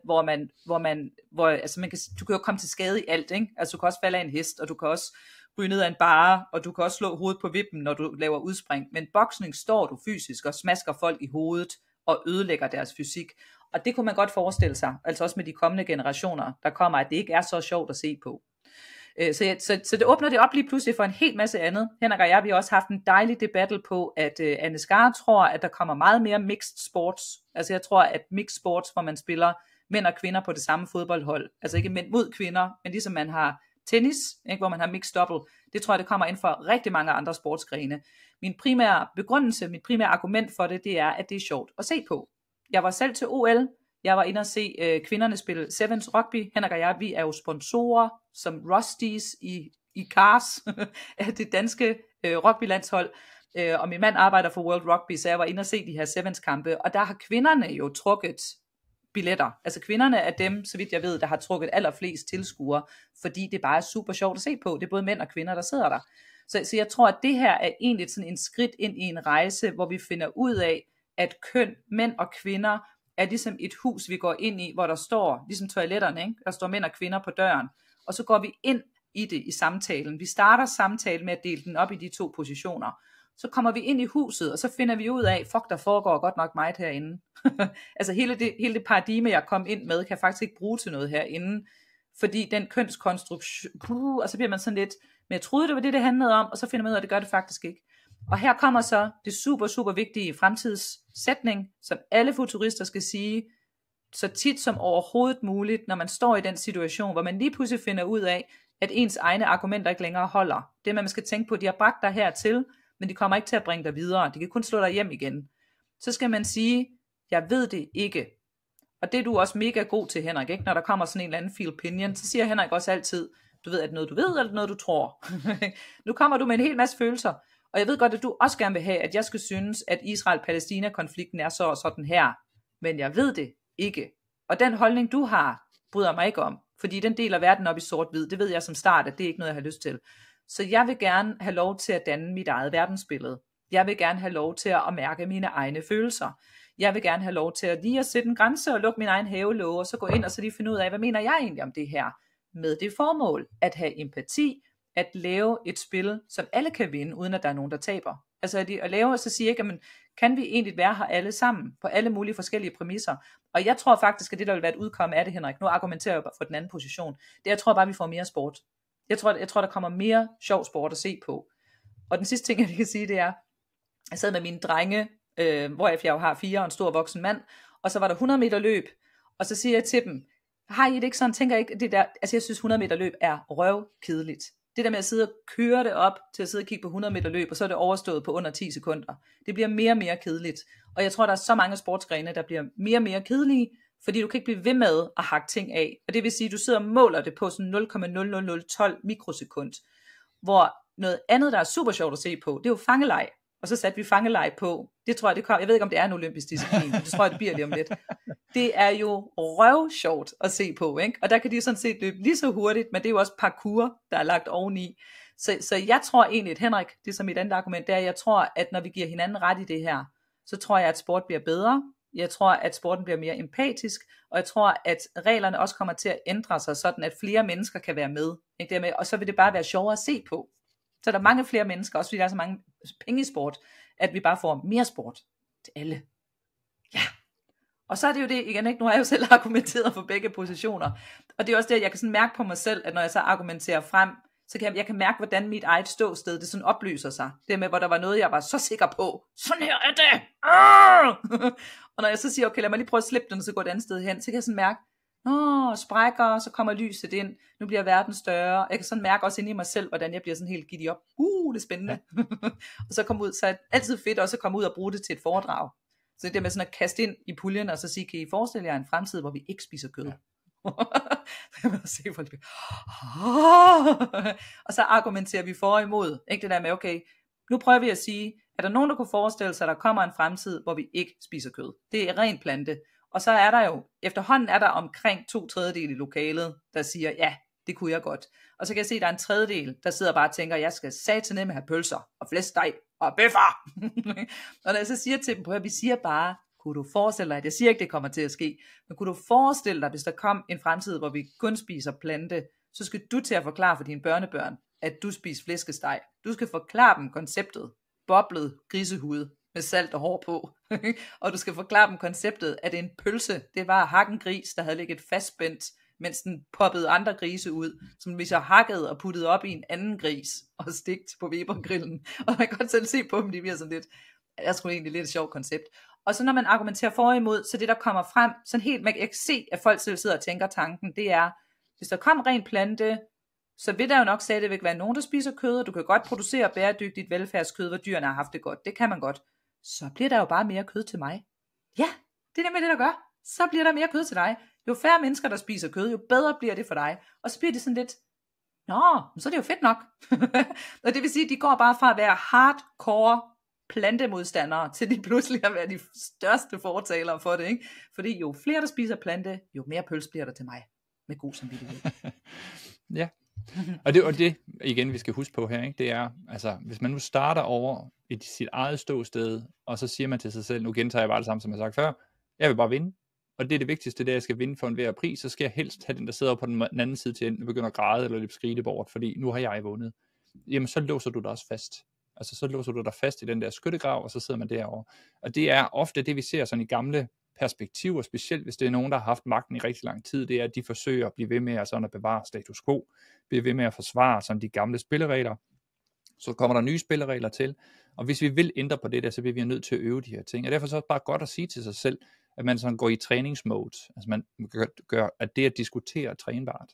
hvor altså du kan jo komme til skade i alt, ikke? Altså du kan også falde af en hest, og du kan også ryge ned af en barre, og du kan også slå hovedet på vippen, når du laver udspring. Men boksning står du fysisk og smasker folk i hovedet og ødelægger deres fysik. Og det kunne man godt forestille sig, altså også med de kommende generationer, der kommer, at det ikke er så sjovt at se på. Så det åbner det op lige pludselig for en helt masse andet. Henrik og jeg, vi har også haft en dejlig debat på, at Anne Skar tror, at der kommer meget mere mixed sports. Altså jeg tror, at mixed sports, hvor man spiller mænd og kvinder på det samme fodboldhold, altså ikke mænd mod kvinder, men ligesom man har tennis, ikke, hvor man har mixed double, det tror jeg, det kommer ind for rigtig mange andre sportsgrene. Min primære begrundelse, mit primære argument for det, det er, at det er sjovt at se på. Jeg var selv til OL. Jeg var inde og se kvinderne spille Sevens rugby. Henrik og jeg, vi er jo sponsorer som Rusties i Cars af det danske rugbylandshold. Og min mand arbejder for World Rugby, så jeg var inde og se de her Sevens kampe. Og der har kvinderne jo trukket billetter. Altså kvinderne er dem, så vidt jeg ved, der har trukket allerflest tilskuere, fordi det bare er super sjovt at se på. Det er både mænd og kvinder, der sidder der. Så jeg tror, at det her er egentlig sådan en skridt ind i en rejse, hvor vi finder ud af, at køn, mænd og kvinder, er ligesom et hus, vi går ind i, hvor der står, ligesom toiletterne, ikke? Der står mænd og kvinder på døren, og så går vi ind i det i samtalen. Vi starter samtalen med at dele den op i de to positioner. Så kommer vi ind i huset, og så finder vi ud af, fuck, der foregår godt nok meget herinde. Altså hele det paradigme, jeg kom ind med, kan faktisk ikke bruge til noget herinde, fordi den kønskonstruktion, og så bliver man sådan lidt, men jeg troede, det var det handlede om, og så finder man ud af, at det gør det faktisk ikke. Og her kommer så det super, super vigtige fremtidssætning, som alle futurister skal sige, så tit som overhovedet muligt, når man står i den situation, hvor man lige pludselig finder ud af, at ens egne argumenter ikke længere holder. Det man skal tænke på, de har bragt dig hertil, men de kommer ikke til at bringe dig videre. De kan kun slå dig hjem igen. Så skal man sige, jeg ved det ikke. Og det er du også mega god til, Henrik, ikke? Når der kommer sådan en eller anden feel opinion, så siger Henrik også altid, du ved, at noget du ved, eller noget du tror. Nu kommer du med en hel masse følelser. Og jeg ved godt, at du også gerne vil have, at jeg skal synes, at Israel-Palæstina-konflikten er så og sådan her. Men jeg ved det ikke. Og den holdning, du har, bryder mig ikke om. Fordi den deler verden op i sort-hvid. Det ved jeg som start, at det er ikke noget, jeg har lyst til. Så jeg vil gerne have lov til at danne mit eget verdensbillede. Jeg vil gerne have lov til at mærke mine egne følelser. Jeg vil gerne have lov til at lige at sætte en grænse og lukke min egen havelåge, og så gå ind og så lige finde ud af, hvad mener jeg egentlig om det her? Med det formål at have empati, at lave et spil, som alle kan vinde, uden at der er nogen, der taber. Altså at lave, og så sige ikke, jamen, kan vi egentlig være her alle sammen, på alle mulige forskellige præmisser? Og jeg tror faktisk, at det der vil være et udkomme af det, Henrik, nu argumenterer jeg for den anden position, det jeg tror bare, vi får mere sport. Jeg tror, der kommer mere sjov sport at se på. Og den sidste ting, jeg kan sige, det er, jeg sad med mine drenge, hvor jeg jo har 4 og en stor voksen mand, og så var der 100 meter løb, og så siger jeg til dem, har I det ikke sådan, tænker jeg ikke, det der, altså jeg synes 100 meter løb er røvkedeligt. Det der med at sidde og køre det op, til at sidde og kigge på 100 meter løb, og så er det overstået på under 10 sekunder. Det bliver mere og mere kedeligt. Og jeg tror, der er så mange sportsgrene, der bliver mere og mere kedelige, fordi du kan ikke blive ved med at hakke ting af. Og det vil sige, at du sidder og måler det på sådan 0,00012 mikrosekund. Hvor noget andet, der er super sjovt at se på, det er jo fangeleg. Og så satte vi fangeleg på. Det tror jeg, jeg ved ikke, om det er en olympisk disciplin, men det tror jeg, det bliver lige om lidt. Det er jo røvsjovt at se på, ikke? Og der kan de sådan set løbe lige så hurtigt, men det er jo også parkour, der er lagt oveni. Så jeg tror egentlig, at Henrik, det er som mit andet argument, det er, at jeg tror, at når vi giver hinanden ret i det her, så tror jeg, at sport bliver bedre. Jeg tror, at sporten bliver mere empatisk, og jeg tror, at reglerne også kommer til at ændre sig, sådan at flere mennesker kan være med. Ikke dermed? Og så vil det bare være sjovere at se på. Så der er mange flere mennesker, også fordi der er så mange penge i sport, at vi bare får mere sport til alle. Ja. Og så er det jo det, igen ikke, nu har jeg jo selv argumenteret for begge positioner, og det er også det, jeg kan sådan mærke på mig selv, at når jeg så argumenterer frem, så kan jeg kan mærke, hvordan mit eget ståsted, det sådan oplyser sig. Det med, hvor der var noget, jeg var så sikker på. Sådan her er det! Og når jeg så siger, okay, lad mig lige prøve at slippe den, og så går det andet sted hen, så kan jeg sådan mærke, sprækker, så kommer lyset ind, nu bliver verden større. Jeg kan sådan mærke også inde i mig selv, hvordan jeg bliver sådan helt giddy op. Det er spændende. Ja. Og så komme ud, så er det altid fedt også at komme ud og bruge det til et foredrag. Så det der med sådan at kaste ind i puljen, og så sige, kan I forestille jer en fremtid, hvor vi ikke spiser kød? Ja. Og så argumenterer vi for og imod. Ikke det der med, okay, nu prøver vi at sige, er der nogen, der kunne forestille sig, at der kommer en fremtid, hvor vi ikke spiser kød? Det er ren plante. Og så er der jo, efterhånden er der omkring 2/3 i lokalet, der siger, ja, det kunne jeg godt. Og så kan jeg se, at der er en tredjedel, der sidder bare og tænker, jeg skal sataneme have pølser og flæskesteg og bøffer. Og når jeg så siger til dem, prøv at vi siger bare, kunne du forestille dig, jeg siger ikke, det kommer til at ske, men kunne du forestille dig, hvis der kom en fremtid, hvor vi kun spiser plante, så skal du til at forklare for dine børnebørn, at du spiser flæskesteg. Du skal forklare dem konceptet, boblet grisehud med salt og hår på. Og du skal forklare dem konceptet, at en pølse, det var at hakke en gris, der havde ligget fastspændt, mens den poppede andre grise ud, som vi så hakkede og puttede op i en anden gris, og stegt på Weber-grillen. Og man kan godt selv se på dem, de bliver sådan lidt, det er sgu egentlig lidt et sjovt koncept. Og så når man argumenterer for og imod, så det der kommer frem, sådan helt, man kan ikke se, at folk selv sidder og tænker tanken, det er, hvis der kom ren plante, så vil der jo nok stadigvæk være nogen, der spiser kød, og du kan godt producere bæredygtigt velfærdskød, hvor dyrene har haft det godt, det kan man godt. Så bliver der jo bare mere kød til mig. Ja, det er nemlig det, der gør. Så bliver der mere kød til dig. Jo færre mennesker, der spiser kød, jo bedre bliver det for dig. Og så bliver det sådan lidt, så er det jo fedt nok. Og det vil sige, at de går bare fra at være hardcore plantemodstandere, til de pludselig at være de største fortalere for det, ikke? Fordi jo flere, der spiser plante, jo mere pølse bliver der til mig. Med god samvittighed. Ja. Og det igen, vi skal huske på her, ikke? Det er, altså, hvis man nu starter over i sit eget ståsted, og så siger man til sig selv, nu gentager jeg bare det samme, som jeg har sagt før, jeg vil bare vinde. Og det er det vigtigste, det er, at jeg skal vinde for enhver pris, så skal jeg helst have den, der sidder på den anden side til enten begynder at græde eller løbe skrigebord, fordi nu har jeg vundet. Jamen, så låser du dig også fast. Altså, så låser du dig fast i den der skyttegrav, og så sidder man derovre. Og det er ofte det, vi ser sådan i gamle perspektiver, specielt hvis det er nogen, der har haft magten i rigtig lang tid, det er, at de forsøger at blive ved med at bevare status quo, blive ved med at forsvare sådan de gamle spilleregler. Så kommer der nye spilleregler til, og hvis vi vil ændre på det der, så bliver vi nødt til at øve de her ting. Og derfor så er det bare godt at sige til sig selv, at man sådan går i træningsmode, altså man gør, at det at diskutere er trænbart.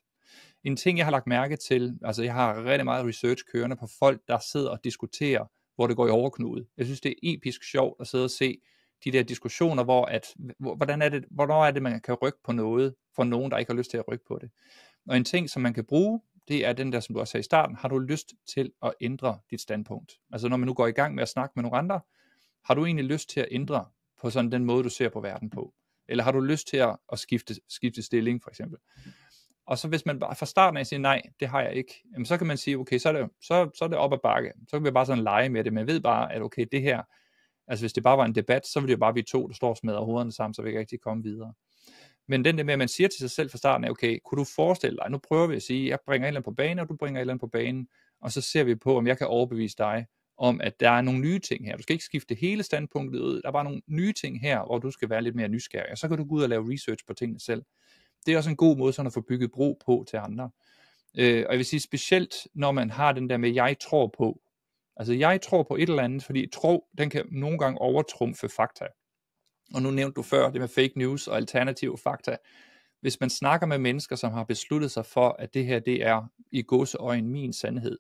En ting, jeg har lagt mærke til, altså jeg har rigtig meget research kørende på folk, der sidder og diskuterer, hvor det går i overknude. Jeg synes, det er episk sjovt at sidde og se de der diskussioner, hvornår er det, man kan rykke på noget, for nogen, der ikke har lyst til at rykke på det. Og en ting, som man kan bruge, det er den der, som du også sagde i starten, har du lyst til at ændre dit standpunkt? Altså når man nu går i gang med at snakke med nogle andre, har du egentlig lyst til at ændre på sådan den måde, du ser på verden på? Eller har du lyst til at skifte stilling, for eksempel? Og så hvis man bare fra starten af siger, nej, det har jeg ikke, jamen så kan man sige, okay, så er det op ad bakke. Så kan vi bare sådan lege med det, men jeg ved bare, at okay, det her, altså hvis det bare var en debat, så ville det jo bare blive to, der står og smadrer hovederne sammen, så vi ikke rigtig komme videre. Men den der med, at man siger til sig selv fra starten af, okay, kunne du forestille dig, nu prøver vi at sige, jeg bringer et eller andet på banen, og du bringer et eller andet på banen, og så ser vi på, om jeg kan overbevise dig om, at der er nogle nye ting her. Du skal ikke skifte hele standpunktet ud, der er bare nogle nye ting her, hvor du skal være lidt mere nysgerrig, og så kan du gå ud og lave research på tingene selv. Det er også en god måde sådan at få bygget bro på til andre. Og jeg vil sige specielt, når man har den der med, jeg tror på. Altså jeg tror på et eller andet, fordi tro, den kan nogle gange overtrumfe fakta. Og nu nævnte du før det med fake news og alternative fakta. Hvis man snakker med mennesker, som har besluttet sig for, at det her, det er i gåseøjne min sandhed,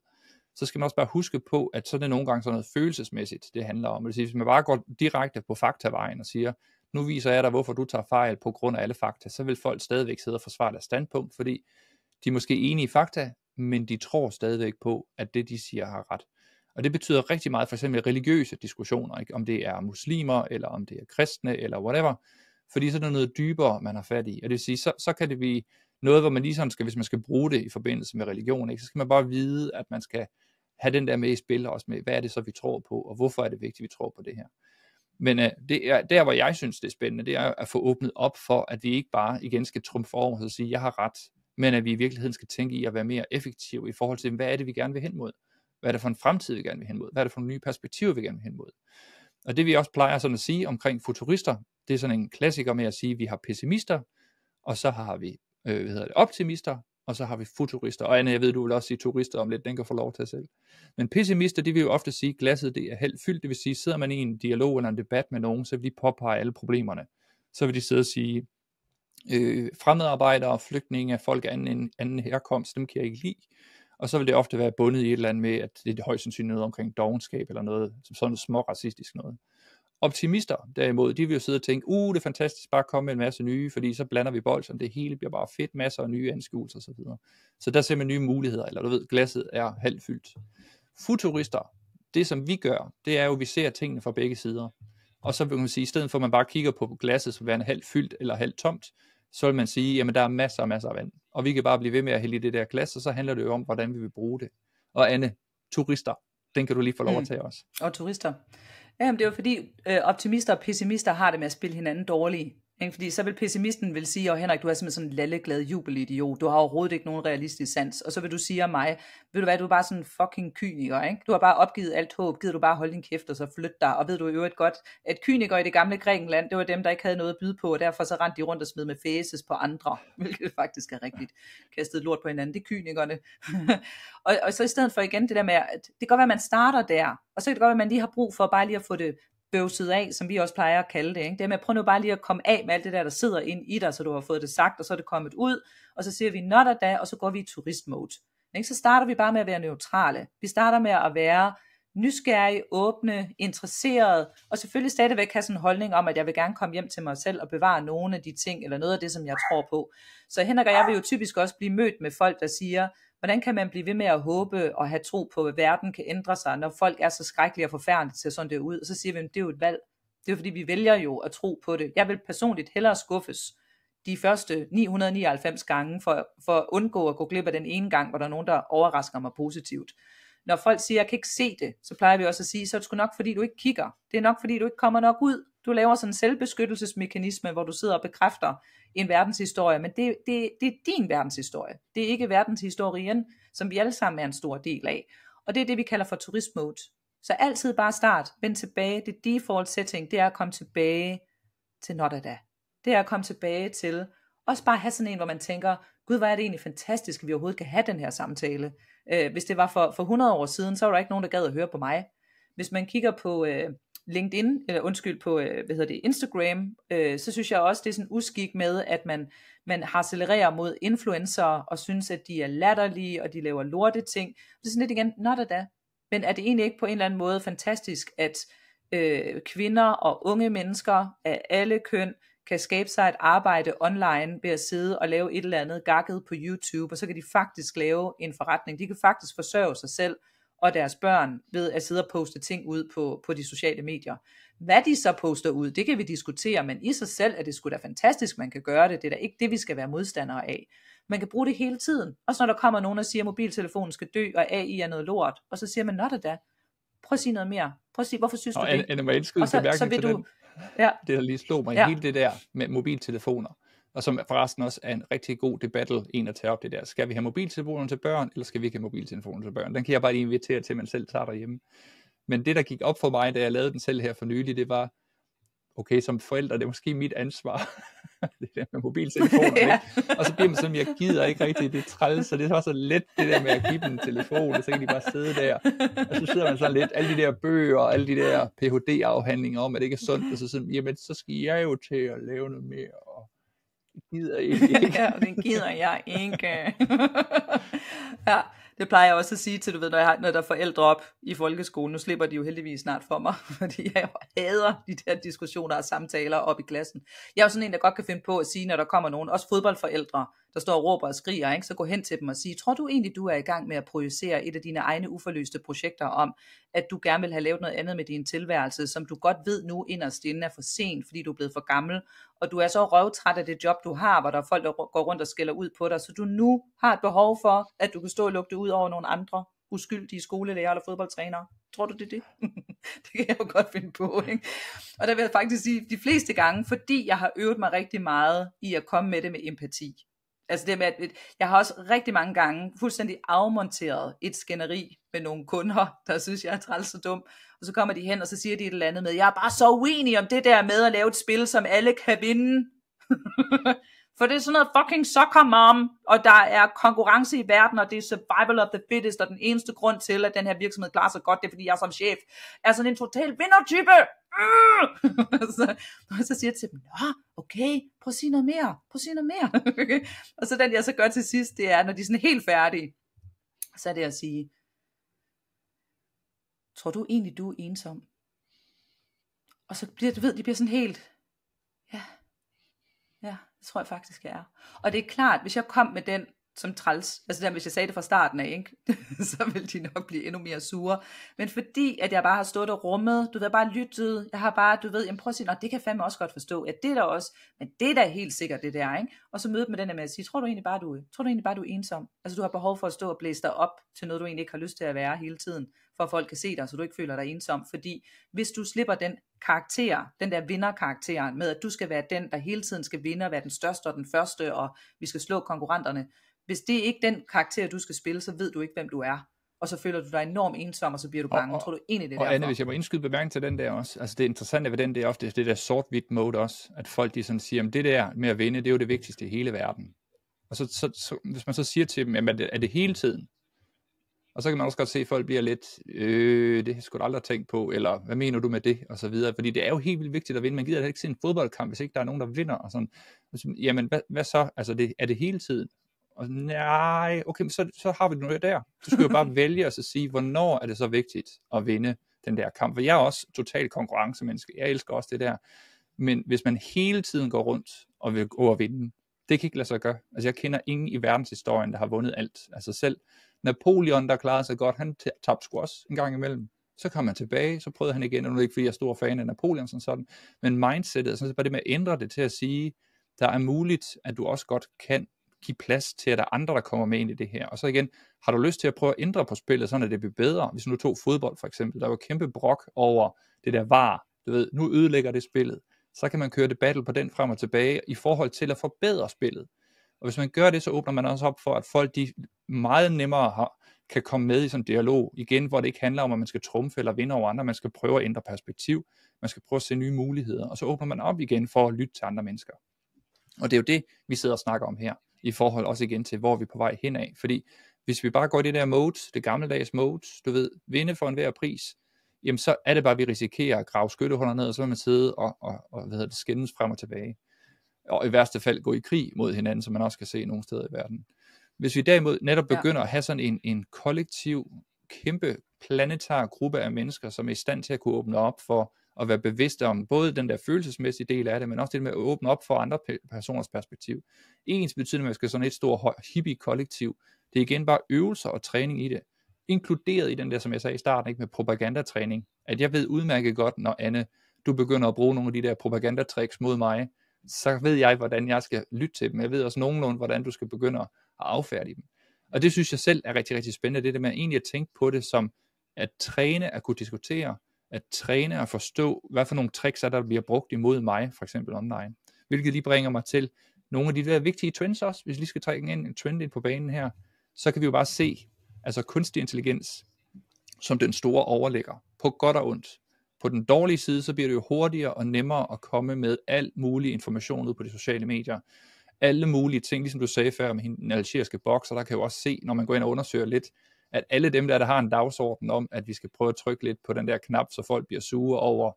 så skal man også bare huske på, at så er det nogle gange sådan noget følelsesmæssigt, det handler om. Det vil sige, hvis man bare går direkte på faktavejen og siger, nu viser jeg dig, hvorfor du tager fejl på grund af alle fakta, så vil folk stadigvæk sidde og forsvare deres standpunkt, fordi de er måske enige i fakta, men de tror stadigvæk på, at det de siger har ret. Og det betyder rigtig meget, for eksempel religiøse diskussioner, ikke? Om det er muslimer, eller om det er kristne, eller whatever, fordi så er der noget dybere, man har fat i. Og det vil sige, så kan det blive noget, hvor man ligesom skal, hvis man skal bruge det i forbindelse med religion, ikke? Så skal man bare vide, at man skal have den der med i spil også med, hvad er det så, vi tror på, og hvorfor er det vigtigt, vi tror på det her. Men det er der, hvor jeg synes, det er spændende, det er at få åbnet op for, at vi ikke bare igen skal trumfe over og sige, jeg har ret, men at vi i virkeligheden skal tænke i at være mere effektive i forhold til, hvad er det, vi gerne vil hen mod? Hvad er det for en fremtid, vi gerne vil hen mod? Hvad er det for nogle nye perspektiver, vi gerne vil hen mod? Og det vi også plejer sådan at sige omkring futurister, det er sådan en klassiker med at sige, at vi har pessimister, og så har vi optimister, og så har vi futurister. Og Anne, jeg ved, du vil også sige turister om lidt, den kan få lov til selv. Men pessimister, de vil jo ofte sige, at glasset det er helt fyldt, det vil sige, sidder man i en dialog eller en debat med nogen, så vil de påpege alle problemerne. Så vil de sidde og sige, fremmedarbejdere, flygtninge, folk af anden herkomst, dem kan jeg ikke lide. Og så vil det ofte være bundet i et eller andet med, at det er højst sandsynligt noget omkring dovenskab eller noget, sådan noget små racistisk noget. Optimister derimod, de vil jo sidde og tænke, det er fantastisk, bare komme med en masse nye, fordi så blander vi bolden, det hele bliver bare fedt, masser af nye anskuelser osv. Så der ser man nye muligheder, eller du ved, glasset er halvt fyldt. Futurister, det som vi gør, det er jo, at vi ser tingene fra begge sider. Og så vil man sige, i stedet for at man bare kigger på glasset som værende halvt fyldt eller halvt tomt, så vil man sige, jamen der er masser og masser af vand, og vi kan bare blive ved med at hælde i det der glas, og så handler det jo om, hvordan vi vil bruge det. Og Anne, turister, den kan du lige få lov at tage også. Og turister. Jamen, det er jo fordi optimister og pessimister har det med at spille hinanden dårlige. Ikke? Fordi så vil pessimisten vil sige, Henrik, du er simpelthen sådan en lalleglad jubelidiot, du har overhovedet ikke nogen realistisk sans. Og så vil du sige om mig, ved du hvad, du er bare sådan en fucking kyniker, ikke? Du har bare opgivet alt håb, gider du bare holde din kæft og så flytte dig. Og ved du i øvrigt godt, at kynikere i det gamle Grækenland, det var dem, der ikke havde noget at byde på, og derfor så rendte de rundt og smed med fæses på andre, hvilket faktisk er rigtigt. Kastet lort på hinanden, det er kynikerne. og så i stedet for igen det der med, at det kan godt være, at man starter der, og så kan det godt være, at man lige har brug for bare lige at få det bøvset af, som vi også plejer at kalde det. Ikke? Det er med at prøve nu bare lige at komme af med alt det der sidder ind i dig, så du har fået det sagt, og så er det kommet ud, og så siger vi not a da, og så går vi i turistmode. Ikke? Så starter vi bare med at være neutrale. Vi starter med at være nysgerrige, åbne, interesserede, og selvfølgelig stadigvæk have sådan en holdning om, at jeg vil gerne komme hjem til mig selv og bevare nogle af de ting, eller noget af det, som jeg tror på. Så Henrik og jeg vil jo typisk også blive mødt med folk, der siger, hvordan kan man blive ved med at håbe og have tro på, at verden kan ændre sig, når folk er så skrækkelige og forfærdelige til sådan det ud? Og så siger vi, at det er jo et valg. Det er jo fordi, vi vælger jo at tro på det. Jeg vil personligt hellere skuffes de første 999 gange, for at undgå at gå glip af den ene gang, hvor der er nogen, der overrasker mig positivt. Når folk siger, at jeg kan ikke se det, så plejer vi også at sige, så er det sgu nok fordi, du ikke kigger. Det er nok fordi, du ikke kommer nok ud. Du laver sådan en selvbeskyttelsesmekanisme, hvor du sidder og bekræfter en verdenshistorie, men det er din verdenshistorie. Det er ikke verdenshistorien, som vi alle sammen er en stor del af. Og det er det, vi kalder for turistmode. Så altid bare start, vend tilbage. Det default setting, det er at komme tilbage til not a da. Det er at komme tilbage til, også bare have sådan en, hvor man tænker, gud, hvor er det egentlig fantastisk, at vi overhovedet kan have den her samtale. Hvis det var for 100 år siden, så var der ikke nogen, der gad at høre på mig. Hvis man kigger på LinkedIn, eller undskyld på Instagram, så synes jeg også, det er sådan en uskik med, at man harcelerer mod influencer, og synes, at de er latterlige, og de laver lorte ting. Det er sådan lidt igen, not a da. Men er det egentlig ikke på en eller anden måde fantastisk, at kvinder og unge mennesker af alle køn, kan skabe sig et arbejde online ved at sidde og lave et eller andet gakket på YouTube, og så kan de faktisk lave en forretning. De kan faktisk forsørge sig selv og deres børn ved at sidde og poste ting ud på de sociale medier. Hvad de så poster ud, det kan vi diskutere, men i sig selv er det sgu da fantastisk, man kan gøre det. Det er da ikke det, vi skal være modstandere af. Man kan bruge det hele tiden. Også når der kommer nogen og siger, at mobiltelefonen skal dø, og AI er noget lort, og så siger man, not a da. Prøv at sige noget mere. Prøv at sige, hvorfor synes du det? Anne, må jeg indskyde bemærkning til den? Ja. Det der lige slog mig, hele det der med mobiltelefoner, og som forresten også er en rigtig god debattle, en at tage op det der. Skal vi have mobiltelefoner til børn, eller skal vi ikke have mobiltelefoner til børn? Den kan jeg bare lige invitere til, at man selv tager derhjemme. Men det, der gik op for mig, da jeg lavede den selv her for nylig, det var, okay, som forældre, det er måske mit ansvar, det der med mobiltelefoner, ja. Og så bliver man sådan, jeg gider ikke rigtig det træls, så det var så let, det der med at give dem en telefon, og så kan de bare sidde der, og så sidder man sådan lidt, alle de der bøger, og alle de der PhD-afhandlinger om, at det ikke er sundt, og så sådan, jamen, så skal jeg jo til at lave noget mere, og det gider jeg ikke. Ja, det gider jeg ikke. Ja. Det plejer jeg også at sige til, du ved, når der er forældre op i folkeskolen, nu slipper de jo heldigvis snart for mig, fordi jeg hader de der diskussioner og samtaler op i klassen. Jeg er jo sådan en, der godt kan finde på at sige, når der kommer nogen, også fodboldforældre, der står og råber og skriger, ikke? Så gå hen til dem og sige, tror du egentlig, du er i gang med at projicere et af dine egne uforløste projekter om, at du gerne vil have lavet noget andet med din tilværelse, som du godt ved nu inderst inde er for sent, fordi du er blevet for gammel, og du er så røvtræt af det job, du har, hvor der er folk, der går rundt og skælder ud på dig, så du nu har et behov for, at du kan stå og lukke det ud over nogle andre. uskyldige skolelærer eller fodboldtrænere. Tror du, det er det? Det kan jeg jo godt finde på, ikke? Og der vil jeg faktisk sige, de fleste gange, fordi jeg har øvet mig rigtig meget i at komme med det med empati. Altså det med, at jeg har også rigtig mange gange fuldstændig afmonteret et skænderi med nogle kunder, der synes, jeg er træls og dum. Og så kommer de hen, og så siger de et eller andet med, jeg er bare så uenig om det der med at lave et spil, som alle kan vinde. For det er sådan noget fucking soccer mom, og der er konkurrence i verden, og det er survival of the fittest, og den eneste grund til, at den her virksomhed klarer sig godt, det er, fordi jeg som chef er sådan en total vindertype. Så siger jeg til dem, nå, okay, prøv at sige noget mere, og så den jeg så gør til sidst, det er, når de er sådan helt færdige, så er det at sige, tror du egentlig, du er ensom? Og så bliver, de bliver sådan helt, ja, det tror jeg faktisk, jeg er. Og det er klart, hvis jeg kom med den som træls, altså hvis jeg sagde det fra starten af, ikke? Så ville de nok blive endnu mere sure. Men fordi, at jeg bare har stået og rummet, du ved, bare lyttet, jeg har bare, du ved, prøv at sige, det kan fandme også godt forstå, at det er der også, men det er da helt sikkert det der, ikke? Og så møde med den der med at sige, tror du egentlig bare, du er ensom? Altså du har behov for at stå og blæse dig op til noget, du egentlig ikke har lyst til at være hele tiden, for at folk kan se dig, så du ikke føler dig ensom. Fordi hvis du slipper den karakter, den der vinderkarakter, med at du skal være den, der hele tiden skal vinde, og være den største og den første, og vi skal slå konkurrenterne. Hvis det ikke er den karakter, du skal spille, så ved du ikke, hvem du er. Og så føler du dig enormt ensom, og så bliver du bange. Tror du egentlig det der? Og Anne, hvis jeg må indskyde bemærkning til den der også. Altså det interessante ved den, det er ofte det der sort-hvidt mode også. At folk de sådan siger, at det der med at vinde, det er jo det vigtigste i hele verden. Og så hvis man så siger til dem, jamen, er det hele tiden? Og så kan man også godt se, at folk bliver lidt, det har jeg sgu da aldrig tænkt på, eller hvad mener du med det, og så videre. Fordi det er jo helt vildt vigtigt at vinde. Man gider da ikke se en fodboldkamp, hvis ikke der er nogen, der vinder. Og sådan. Jamen, hvad så? Altså, er det hele tiden? Og nej, okay, så har vi noget der. Du skal jo bare vælge og så sige, hvornår er det så vigtigt at vinde den der kamp. For jeg er også totalt konkurrencemenneske. Jeg elsker også det der. Men hvis man hele tiden går rundt og vil gå og vinde, det kan ikke lade sig gøre. Altså jeg kender ingen i verdenshistorien, der har vundet alt. Altså selv Napoleon, der klarede sig godt, han tabte sgu også en gang imellem. Så kom han tilbage, så prøvede han igen, og nu er det ikke, fordi jeg er stor fan af Napoleon sådan. Men mindsetet, så er det bare det med at ændre det til at sige, der er muligt, at du også godt kan give plads til, at der er andre, der kommer med ind i det her. Og så igen, har du lyst til at prøve at ændre på spillet, sådan at det bliver bedre? Hvis nu tog fodbold for eksempel, der var kæmpe brok over det der VAR, du ved, nu ødelægger det spillet. Så kan man køre det battle på den frem og tilbage, i forhold til at forbedre spillet. Og hvis man gør det, så åbner man også op for, at folk de meget nemmere kan komme med i sådan en dialog, igen, hvor det ikke handler om, at man skal trumfe eller vinde over andre, man skal prøve at ændre perspektiv, man skal prøve at se nye muligheder, og så åbner man op igen for at lytte til andre mennesker. Og det er jo det, vi sidder og snakker om her, i forhold også igen til, hvor vi er på vej henad. Fordi hvis vi bare går i det der mode, det gammeldags mode, du ved, vinde for enhver pris, jamen så er det bare, at vi risikerer at grave skyttehuller ned, og så vil man sidde og skændes frem og tilbage. Og i værste fald gå i krig mod hinanden, som man også kan se nogle steder i verden. Hvis vi derimod netop begynder at have sådan en kollektiv, kæmpe planetar gruppe af mennesker, som er i stand til at kunne åbne op for at være bevidste om både den der følelsesmæssige del af det, men også det med at åbne op for andre personers perspektiv. Ens betyder, at man skal sådan et stort hippie-kollektiv. Det er igen bare øvelser og træning i det. Inkluderet i den der, som jeg sagde i starten, ikke, med propagandatræning. At jeg ved udmærket godt, når Anne, du begynder at bruge nogle af de der propagandatricks mod mig, så ved jeg, hvordan jeg skal lytte til dem. Jeg ved også nogenlunde, hvordan du skal begynde at affærdige dem. Og det synes jeg selv er rigtig, rigtig spændende. Det der med egentlig at tænke på det som at træne, at kunne diskutere, at træne og forstå, hvad for nogle tricks der bliver brugt imod mig, for eksempel online. Hvilket lige bringer mig til nogle af de der vigtige trends også. Hvis vi lige skal trække en trend ind på banen her, så kan vi jo bare se, altså kunstig intelligens som den store overligger, på godt og ondt. På den dårlige side, så bliver det jo hurtigere og nemmere at komme med al mulig information ud på de sociale medier. Alle mulige ting, ligesom du sagde før med den algeriske bokser, der kan jo også se, når man går ind og undersøger lidt, at alle dem der har en dagsorden om, at vi skal prøve at trykke lidt på den der knap, så folk bliver sure over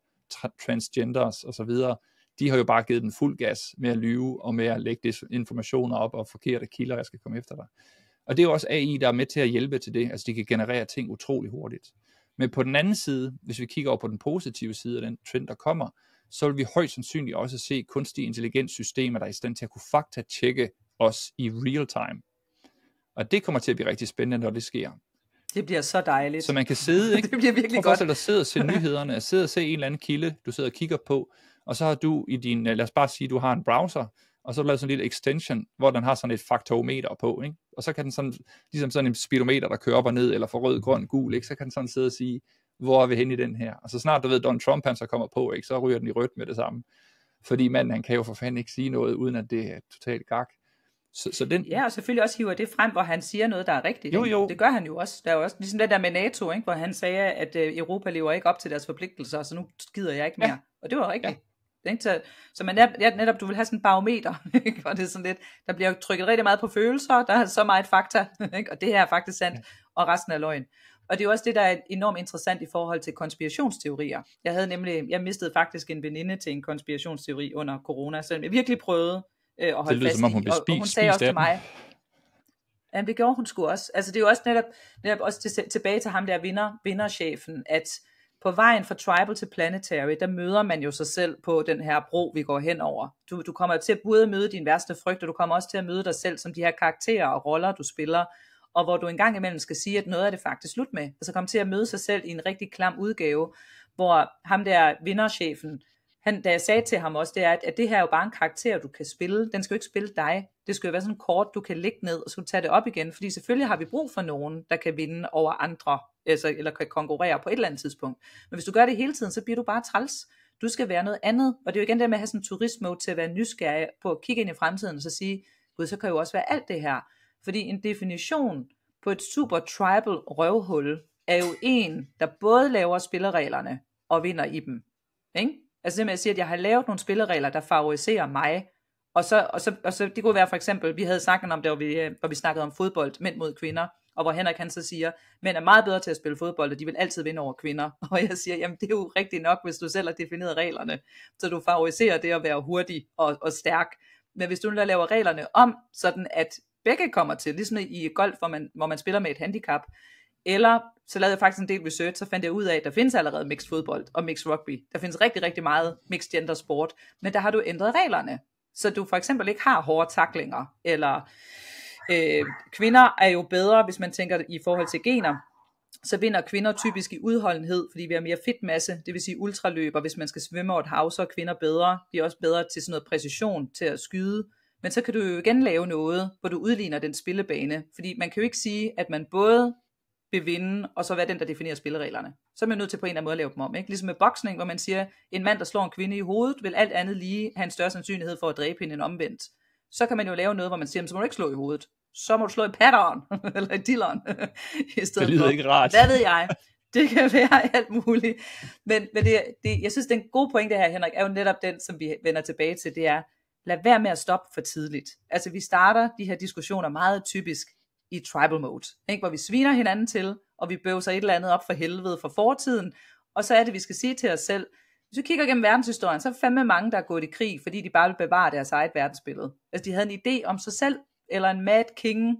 transgenders og så videre, de har jo bare givet den fuld gas med at lyve og med at lægge informationer op og forkerte kilder, jeg skal komme efter dig. Og det er jo også AI, der er med til at hjælpe til det, altså de kan generere ting utrolig hurtigt. Men på den anden side, hvis vi kigger over på den positive side af den trend, der kommer, så vil vi højst sandsynligt også se kunstige intelligenssystemer, der er i stand til at kunne faktatjekke os i real time. Og det kommer til at blive rigtig spændende, når det sker. Det bliver så dejligt. Så man kan sidde, ikke? Det bliver virkelig godt. Der sidder og se nyhederne, sidder og se en eller anden kilde, du sidder og kigger på, og så har du i din, lad os bare sige, du har en browser, og så er der lavet sådan en lille extension, hvor den har sådan et faktometer på, ikke? Og så kan den sådan, ligesom sådan en speedometer, der kører op og ned, eller for rød, grøn, gul, ikke? Så kan den sådan sidde og sige, hvor er vi henne i den her? Og så snart du ved, Donald Trump han så kommer på, ikke? Så ryger den i rødt med det samme. Fordi manden, han kan jo for fanden ikke sige noget, uden at det er totalt gak. Så den... Ja, og selvfølgelig også hiver det frem, hvor han siger noget, der er rigtigt. Jo. Det gør han jo også. Der er jo også ligesom det der med NATO, ikke? Hvor han sagde, at Europa lever ikke op til deres forpligtelser, så nu gider jeg ikke mere. Ja. Og det var rigtigt. Ja. Så man netop, du vil have sådan en barometer, ikke? Og det er sådan lidt, der bliver trykket rigtig meget på følelser, der er så meget fakta, ikke? Og det her er faktisk sandt, og resten er løgn. Og det er jo også det, der er enormt interessant i forhold til konspirationsteorier. Jeg mistede faktisk en veninde til en konspirationsteori under corona, så jeg virkelig prøvede at holde det lyder, fast som om hun i, og hun sagde også til mig, jamen det gjorde hun sgu også. Altså det er jo også netop også tilbage til ham der vinderchefen, at på vejen fra tribal til planetary, der møder man jo sig selv på den her bro, vi går hen over. Du kommer til at både møde din værste frygt, og du kommer også til at møde dig selv som de her karakterer og roller, du spiller, og hvor du engang imellem skal sige, at noget af det faktisk slut med. Altså komme til at møde sig selv i en rigtig klam udgave, hvor ham der vinderchefen, da jeg sagde til ham også, det er, at det her er jo bare en karakter, du kan spille. Den skal jo ikke spille dig. Det skal jo være sådan en kort, du kan lægge ned, og så tage det op igen. Fordi selvfølgelig har vi brug for nogen, der kan vinde over andre, eller kan konkurrere på et eller andet tidspunkt. Men hvis du gør det hele tiden, så bliver du bare træls. Du skal være noget andet. Og det er jo igen det med at have sådan en turistmode til at være nysgerrig på at kigge ind i fremtiden, og så sige, gud, så kan jo også være alt det her. Fordi en definition på et super tribal røvhul, er jo en, der både laver spillereglerne, og vinder i dem. Ikke? Altså det med at sige, at jeg har lavet nogle spilleregler, der favoriserer mig, og så det kunne være for eksempel, vi havde snakket om det, hvor vi snakkede om fodbold, mænd mod kvinder, og hvor Henrik han så siger, mænd er meget bedre til at spille fodbold, og de vil altid vinde over kvinder. Og jeg siger, jamen det er jo rigtigt nok, hvis du selv har defineret reglerne, så du favoriserer det at være hurtig og stærk. Men hvis du nu laver reglerne om, sådan at begge kommer til, ligesom i golf, hvor man spiller med et handicap, eller så lavede jeg faktisk en del research, så fandt jeg ud af, at der findes allerede mixed fodbold og mixed rugby. Der findes rigtig, rigtig meget mixed gender sport, men der har du ændret reglerne. Så du for eksempel ikke har hårde tacklinger, eller kvinder er jo bedre, hvis man tænker i forhold til gener, så vinder kvinder typisk i udholdenhed, fordi vi har mere fedtmasse, det vil sige ultraløber, hvis man skal svømme over et hav, så er kvinder bedre. De er også bedre til sådan noget præcision, til at skyde. Men så kan du jo igen lave noget, hvor du udligner den spillebane, fordi man kan jo ikke sige, at man både vil vinde, og så være den, der definerer spillereglerne. Så er man nødt til på en eller anden måde at lave dem om. Ikke? Ligesom med boksning, hvor man siger, en mand, der slår en kvinde i hovedet, vil alt andet lige have en større sandsynlighed for at dræbe hende end omvendt. Så kan man jo lave noget, hvor man siger, så må du ikke slå i hovedet. Så må du slå i patteren, eller i dilleren. Det lyder ikke rart. Hvad ved jeg? Det kan være alt muligt. Men jeg synes, den gode pointe her, Henrik, er jo netop den, som vi vender tilbage til, det er, lad være med at stoppe for tidligt. Altså vi starter de her diskussioner meget typisk i tribal mode, ikke? Hvor vi sviner hinanden til, og vi bøvser et eller andet op for helvede for fortiden, og så er det, vi skal sige til os selv, hvis vi kigger gennem verdenshistorien, så er fandme mange, der er gået i krig, fordi de bare vil bevare deres eget verdensbillede. Altså de havde en idé om sig selv, eller en mad king,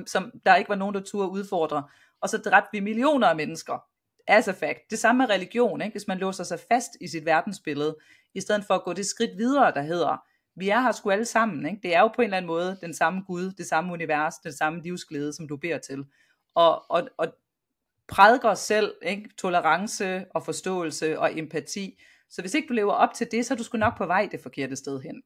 som der ikke var nogen, der turde udfordre, og så dræbte vi millioner af mennesker. As a fact. Det samme med religion, ikke? Hvis man låser sig fast i sit verdensbillede, i stedet for at gå det skridt videre, der hedder, vi er her sgu alle sammen, ikke? Det er jo på en eller anden måde den samme Gud, det samme univers, den samme livsglæde, som du beder til. Og prædiker os selv, ikke? Tolerance og forståelse og empati. Så hvis ikke du lever op til det, så er du sgu nok på vej det forkerte sted hen.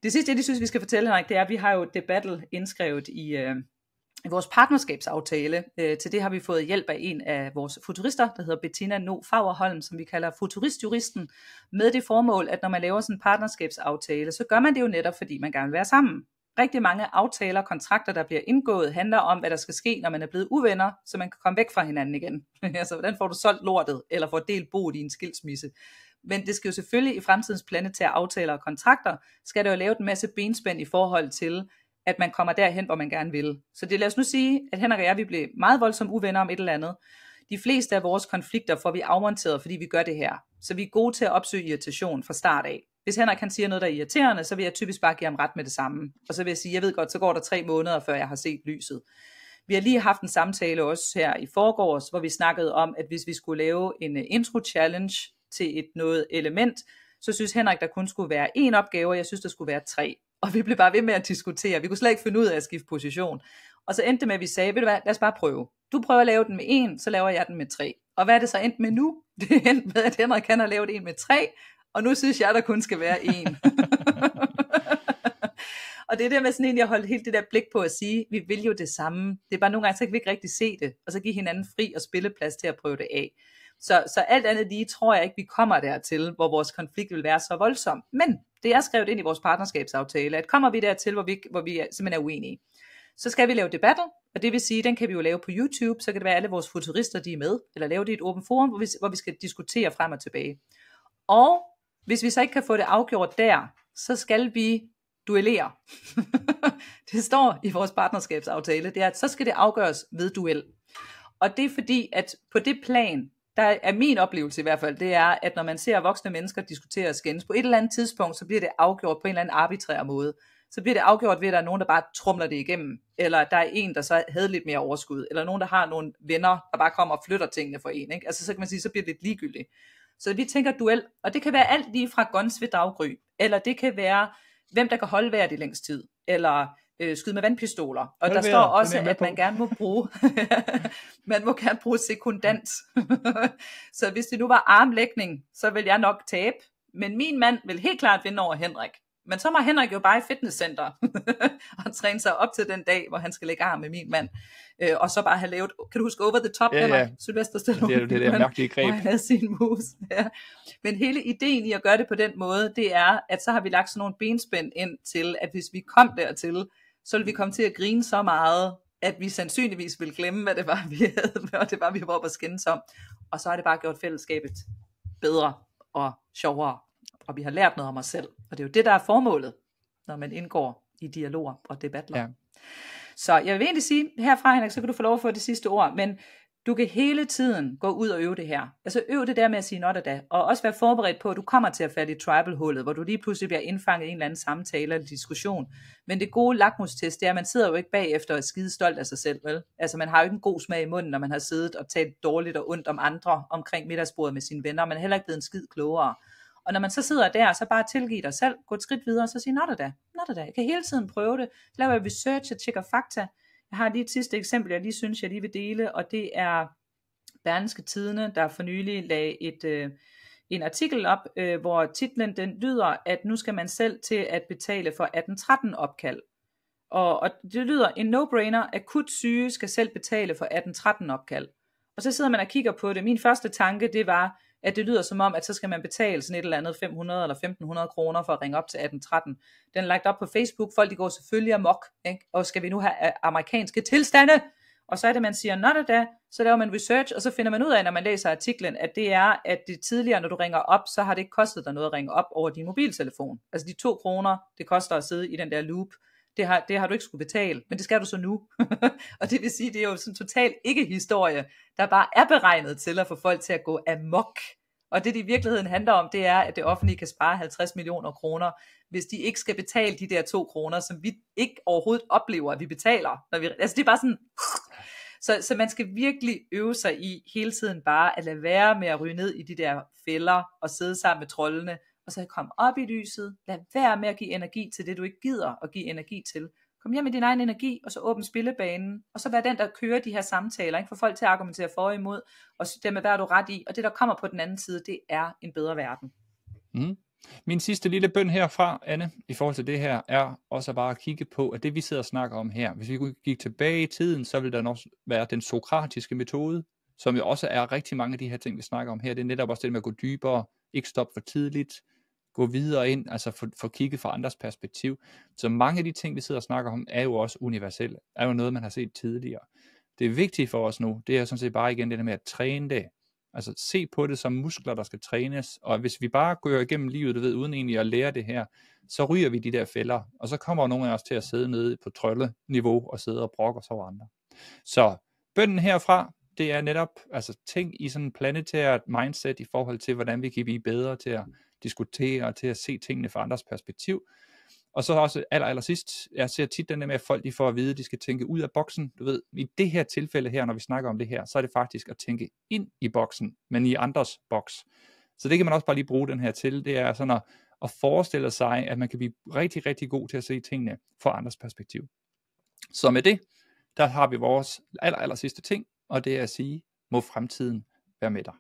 Det sidste, jeg synes, vi skal fortælle, Henrik, det er, at vi har jo The Battle indskrevet i vores partnerskabsaftale. Til det har vi fået hjælp af en af vores futurister, der hedder Bettina No Fagerholm, som vi kalder futuristjuristen, med det formål, at når man laver sådan en partnerskabsaftale, så gør man det jo netop, fordi man gerne vil være sammen. Rigtig mange aftaler og kontrakter, der bliver indgået, handler om, hvad der skal ske, når man er blevet uvenner, så man kan komme væk fra hinanden igen. Altså, hvordan får du solgt lortet, eller får delt boet i en skilsmisse? Men det skal jo selvfølgelig i fremtidens planetære aftaler og kontrakter, skal der jo lave en masse benspænd i forhold til, at man kommer derhen, hvor man gerne vil. Så det lad os nu sige, at Henrik og jeg, vi blev meget voldsomt uvenner om et eller andet. De fleste af vores konflikter får vi afmonteret, fordi vi gør det her. Så vi er gode til at opsøge irritation fra start af. Hvis Henrik kan sige noget, der er irriterende, så vil jeg typisk bare give ham ret med det samme. Og så vil jeg sige, jeg ved godt, så går der 3 måneder, før jeg har set lyset. Vi har lige haft en samtale også her i forgårs, hvor vi snakkede om, at hvis vi skulle lave en intro-challenge til et noget element, så synes Henrik, der kun skulle være 1 opgave, og jeg synes, der skulle være 3. Og vi blev bare ved med at diskutere. Vi kunne slet ikke finde ud af at skifte position. Og så endte det med, at vi sagde, ved du hvad, lad os bare prøve. Du prøver at lave den med 1, så laver jeg den med 3. Og hvad er det så endt med nu? Det er endt med, at Henrik kan have lavet en med 3, og nu synes jeg, der kun skal være 1. Og det er der med sådan en, jeg holdt helt det der blik på at sige, vi vil jo det samme. Det er bare nogle gange, så kan vi ikke rigtig se det, og så give hinanden fri og spilleplads til at prøve det af. Så alt andet lige tror jeg ikke, vi kommer dertil, hvor vores konflikt vil være så voldsom. Men det er skrevet ind i vores partnerskabsaftale, at kommer vi dertil, hvor vi simpelthen er uenige, så skal vi lave debatter, og det vil sige, den kan vi jo lave på YouTube, så kan det være alle vores futurister, de er med, eller lave det i et åbent forum, hvor vi skal diskutere frem og tilbage. Og hvis vi så ikke kan få det afgjort der, så skal vi duellere. Det står i vores partnerskabsaftale, det er, at så skal det afgøres ved duel. Og det er fordi, at på det plan, der er min oplevelse i hvert fald, det er, at når man ser voksne mennesker diskutere og skændes, på et eller andet tidspunkt, så bliver det afgjort på en eller anden arbitrær måde. Så bliver det afgjort ved, at der er nogen, der bare trumler det igennem, eller der er en, der så havde lidt mere overskud, eller nogen, der har nogle venner, der bare kommer og flytter tingene for en. Ikke? Altså så kan man sige, så bliver det lidt ligegyldigt. Så vi tænker duel, og det kan være alt lige fra guns ved daggry, eller det kan være, hvem der kan holde vejret i længst tid, eller skyde med vandpistoler. Og der står også, at man gerne må bruge sekundant. Så hvis det nu var armlægning, så vil jeg nok tabe, men min mand vil helt klart vinde over Henrik. Men så må Henrik jo bare i fitnesscenter og træne sig op til den dag, hvor han skal lægge arm med min mand. Og så bare have lavet, kan du huske Over the Top, Henrik? Sylvester Stallone. Det er det mærkelige greb. Og han havde sin moves. Ja. Men hele ideen i at gøre det på den måde, det er, at så har vi lagt sådan nogle benspænd ind til, at hvis vi kom dertil, så ville vi komme til at grine så meget, at vi sandsynligvis ville glemme, hvad det var, vi havde, og det var, vi var oppe at skændes om. Og så har det bare gjort fællesskabet bedre og sjovere. Og vi har lært noget om os selv. Og det er jo det, der er formålet, når man indgår i dialoger og debatter. Ja. Så jeg vil egentlig sige, herfra Henrik, så kan du få lov at få det sidste ord, men du kan hele tiden gå ud og øve det her. Altså øv det der med at sige not da, og også være forberedt på, at du kommer til at falde i tribal-hullet, hvor du lige pludselig bliver indfanget i en eller anden samtale eller diskussion. Men det gode lakmustest, det er, at man sidder jo ikke bagefter og er skide stolt af sig selv, vel? Altså man har jo ikke en god smag i munden, når man har siddet og talt dårligt og ondt om andre omkring middagsbordet med sine venner, man er heller ikke blevet en skid klogere. Og når man så sidder der, så bare tilgive dig selv, gå et skridt videre, og så sige, not da. Jeg kan hele tiden prøve det. Så laver jeg research, jeg tjekker fakta. Jeg har lige et sidste eksempel, jeg lige synes, jeg lige vil dele, og det er Berlingske Tidende, der for nylig lagde en artikel op, hvor titlen den lyder, at nu skal man selv til at betale for 1813 opkald. Og det lyder, en no-brainer, akut syge skal selv betale for 1813 opkald. Og så sidder man og kigger på det. Min første tanke, det var, at det lyder som om, at så skal man betale sådan et eller andet 500 eller 1500 kroner for at ringe op til 1813. Den er lagt op på Facebook, folk de går selvfølgelig amok, ikke? Og skal vi nu have amerikanske tilstande? Og så er det, man siger, not da, så laver man research, og så finder man ud af, når man læser artiklen, at det er, at det tidligere, når du ringer op, så har det ikke kostet dig noget at ringe op over din mobiltelefon. Altså de 2 kroner, det koster at sidde i den der loop, det har du ikke skulle betale, men det skal du så nu. Og det vil sige, det er jo sådan totalt ikke historie, der bare er beregnet til at få folk til at gå amok. Og det i virkeligheden handler om, det er, at det offentlige kan spare 50 millioner kroner, hvis de ikke skal betale de der 2 kroner, som vi ikke overhovedet oplever, at vi betaler. Altså det er bare sådan... Så man skal virkelig øve sig i hele tiden bare at lade være med at ryge ned i de der fælder og sidde sammen med troldene, og så komme op i lyset. Lad være med at give energi til det, du ikke gider at give energi til. Kom hjem med din egen energi, og så åbne spillebanen, og så vær den, der kører de her samtaler, ikke? For folk til at argumentere for og imod, og dermed hvad er du ret i, og det, der kommer på den anden side, det er en bedre verden. Mm. Min sidste lille bøn herfra, Anne, i forhold til det her, er også bare at kigge på, at det vi sidder og snakker om her, hvis vi gik tilbage i tiden, så ville der også være den sokratiske metode, som jo også er rigtig mange af de her ting, vi snakker om her. Det er netop også det med at gå dybere, ikke stoppe for tidligt, gå videre ind, altså få kigget fra andres perspektiv. Så mange af de ting, vi sidder og snakker om, er jo også universelle, er jo noget, man har set tidligere. Det vigtige for os nu, det er sådan set bare igen det der med at træne det. Altså se på det som muskler, der skal trænes, og hvis vi bare går igennem livet, uden egentlig at lære det her, så ryger vi de der fælder, og så kommer nogle af os til at sidde nede på trølleniveau og sidde og brokke os over andre. Så bønnen herfra, det er netop, altså tænk i sådan en planetært mindset i forhold til, hvordan vi kan blive bedre til at diskutere og til at se tingene fra andres perspektiv. Og så også allersidst, jeg ser tit den der med, at folk de får at vide, at de skal tænke ud af boksen. Du ved, i det her tilfælde her, når vi snakker om det her, så er det faktisk at tænke ind i boksen, men i andres boks. Så det kan man også bare lige bruge den her til. Det er sådan at forestille sig, at man kan blive rigtig, rigtig god til at se tingene fra andres perspektiv. Så med det, der har vi vores aller sidste ting, og det er at sige, må fremtiden være med dig.